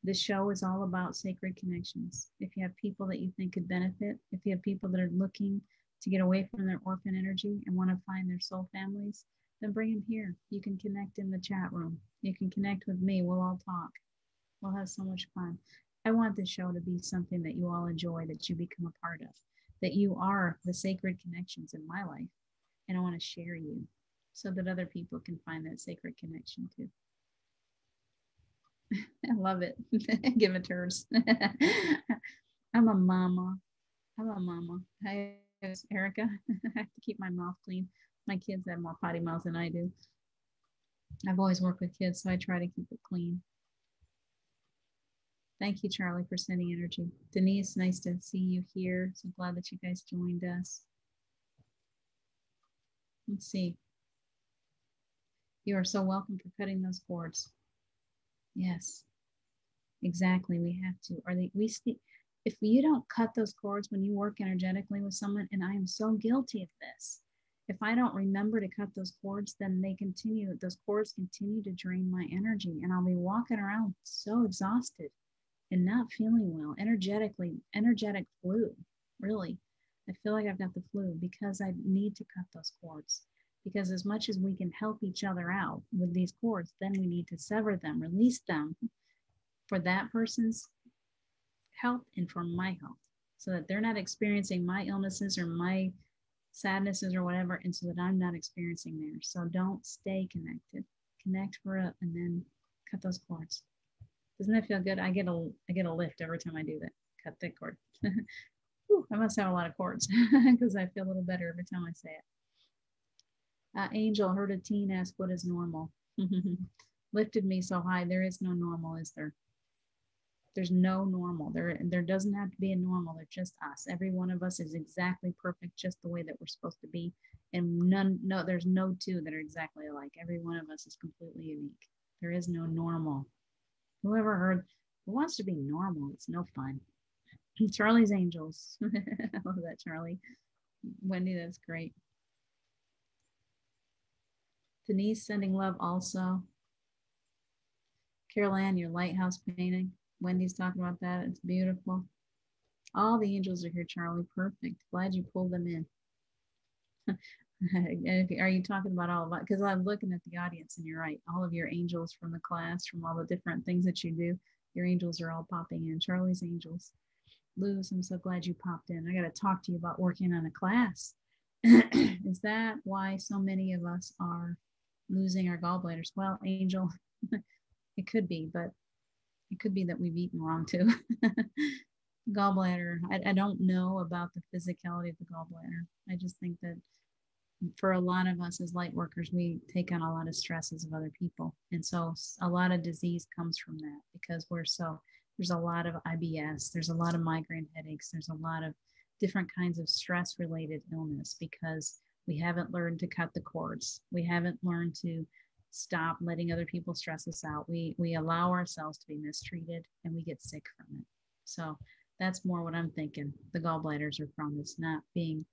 this show is all about sacred connections. If you have people that you think could benefit, if you have people that are looking to get away from their orphan energy and want to find their soul families, then bring them here. You can connect in the chat room. You can connect with me. We'll all talk. We'll have so much fun. I want this show to be something that you all enjoy, that you become a part of, that you are the sacred connections in my life. And I want to share you so that other people can find that sacred connection too. I love it. Give it to her. I'm a mama. I'm a mama. Hi, Erica. I have to keep my mouth clean. My kids have more potty mouths than I do. I've always worked with kids, so I try to keep it clean. Thank you, Charlie, for sending energy. Denise, nice to see you here. So glad that you guys joined us. Let's see. You are so welcome for cutting those cords. Yes, exactly. We have to. If you don't cut those cords when you work energetically with someone, and I am so guilty of this, if I don't remember to cut those cords, then those cords continue to drain my energy, and I'll be walking around so exhausted and not feeling well, energetic flu, really. I feel like I've got the flu because I need to cut those cords. Because as much as we can help each other out with these cords, then we need to sever them, release them for that person's health and for my health, so that they're not experiencing my illnesses or my sadnesses or whatever, and so that I'm not experiencing theirs. So don't stay connected. Connect and then cut those cords. Doesn't that feel good? I get a lift every time I do that. Cut that cord. Whew, I must have a lot of cords because I feel a little better every time I say it. Angel, heard a teen ask, what is normal? Lifted me so high. There is no normal, is there? There's no normal. There doesn't have to be a normal. They're just us. Every one of us is exactly perfect, just the way that we're supposed to be. And there's no two that are exactly alike. Every one of us is completely unique. There is no normal. Whoever heard, who wants to be normal? It's no fun. Charlie's Angels. I love that, Charlie. Wendy, that's great. Denise, sending love also. Carol Ann, your lighthouse painting. Wendy's talking about that. It's beautiful. All the angels are here, Charlie. Perfect. Glad you pulled them in. Are you talking about all of that? Because I'm looking at the audience and you're right. All of your angels from the class, from all the different things that you do, your angels are all popping in. Charlie's angels. Luz, I'm so glad you popped in. I got to talk to you about working on a class. Is that why so many of us are losing our gallbladders? Well, Angel, it could be, but it could be that we've eaten wrong too. Gallbladder, I don't know about the physicality of the gallbladder. I just think that for a lot of us as light workers, we take on a lot of stresses of other people. And so a lot of disease comes from that because there's a lot of IBS, there's a lot of migraine headaches, there's a lot of different kinds of stress related illness because we haven't learned to cut the cords. We haven't learned to stop letting other people stress us out. We allow ourselves to be mistreated and we get sick from it. So that's more what I'm thinking. The gallbladders are from. It's not being,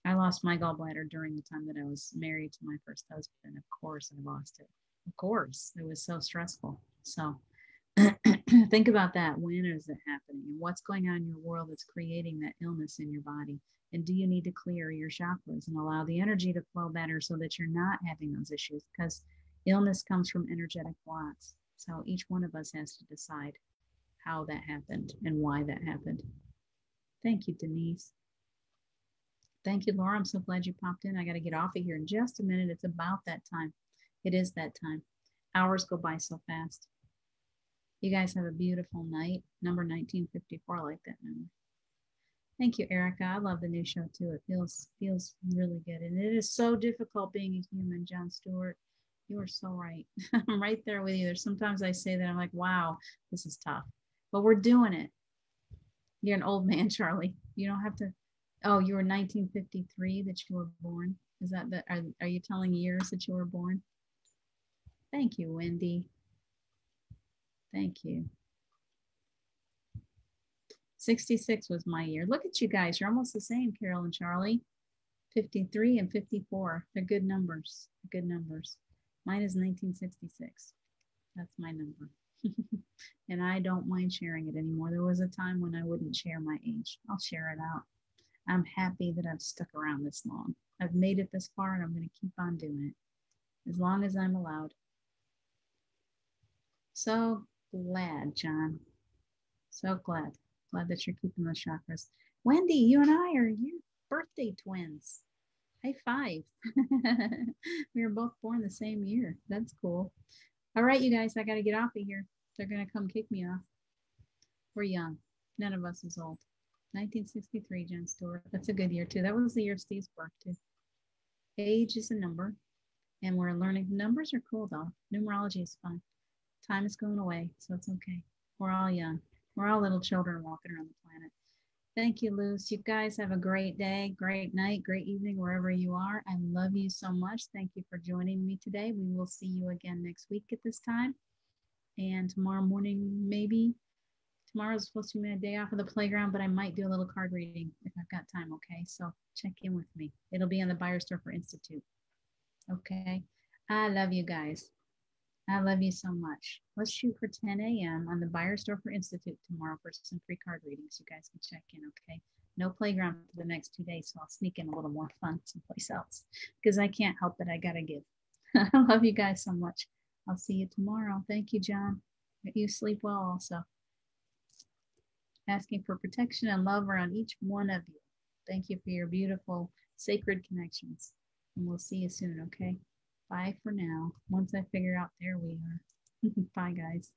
I lost my gallbladder during the time that I was married to my first husband. Of course I lost it. Of course, it was so stressful. So think about that. When is it happening? And what's going on in your world that's creating that illness in your body? And do you need to clear your chakras and allow the energy to flow better so that you're not having those issues? Because illness comes from energetic blocks. So each one of us has to decide how that happened and why that happened. Thank you, Denise. Thank you, Laura. I'm so glad you popped in. I got to get off of here in just a minute. It's about that time. It is that time. Hours go by so fast. You guys have a beautiful night. Number 1954. I like that number. Thank you, Erica. I love the new show too. It feels really good. And it is so difficult being a human, John Stewart. You are so right. I'm right there with you. There's sometimes I say that I'm like, wow, this is tough. But we're doing it. You're an old man, Charlie. You don't have to. Oh, you were 1953 that you were born. Is that the? Are you telling years that you were born? Thank you, Wendy. Thank you. 66 was my year. Look at you guys. You're almost the same, Carol and Charlie. 53 and 54. They're good numbers. Good numbers. Mine is 1966. That's my number. And I don't mind sharing it anymore. There was a time when I wouldn't share my age. I'll share it out. I'm happy that I've stuck around this long. I've made it this far and I'm going to keep on doing it as long as I'm allowed. So glad, John. So glad. Glad that you're keeping those chakras. Wendy, you and I are your birthday twins. High five. We were both born the same year. That's cool. All right, you guys, I got to get off of here. They're going to come kick me off. We're young. None of us is old. 1963, Jen Stewart. That's a good year, too. That was the year Steve's birth, too. Age is a number, and we're learning. Numbers are cool, though. Numerology is fun. Time is going away, so it's okay. We're all young. We're all little children walking around the planet. Thank you, Luce. You guys have a great day, great night, great evening, wherever you are. I love you so much. Thank you for joining me today. We will see you again next week at this time. And tomorrow morning, maybe. Tomorrow's supposed to be my day off of the playground, but I might do a little card reading if I've got time, okay? So check in with me. It'll be on the Beyersdorfer Institute, okay? I love you guys. I love you so much. Let's shoot for 10 a.m. on the Beyersdorfer Institute tomorrow for some free card readings. You guys can check in, okay? No playground for the next 2 days, so I'll sneak in a little more fun someplace else because I can't help it. I got to give. I love you guys so much. I'll see you tomorrow. Thank you, John. You sleep well also. Asking for protection and love around each one of you. Thank you for your beautiful, sacred connections. And we'll see you soon, okay? Bye for now. Once I figure out, there we are. Bye, guys.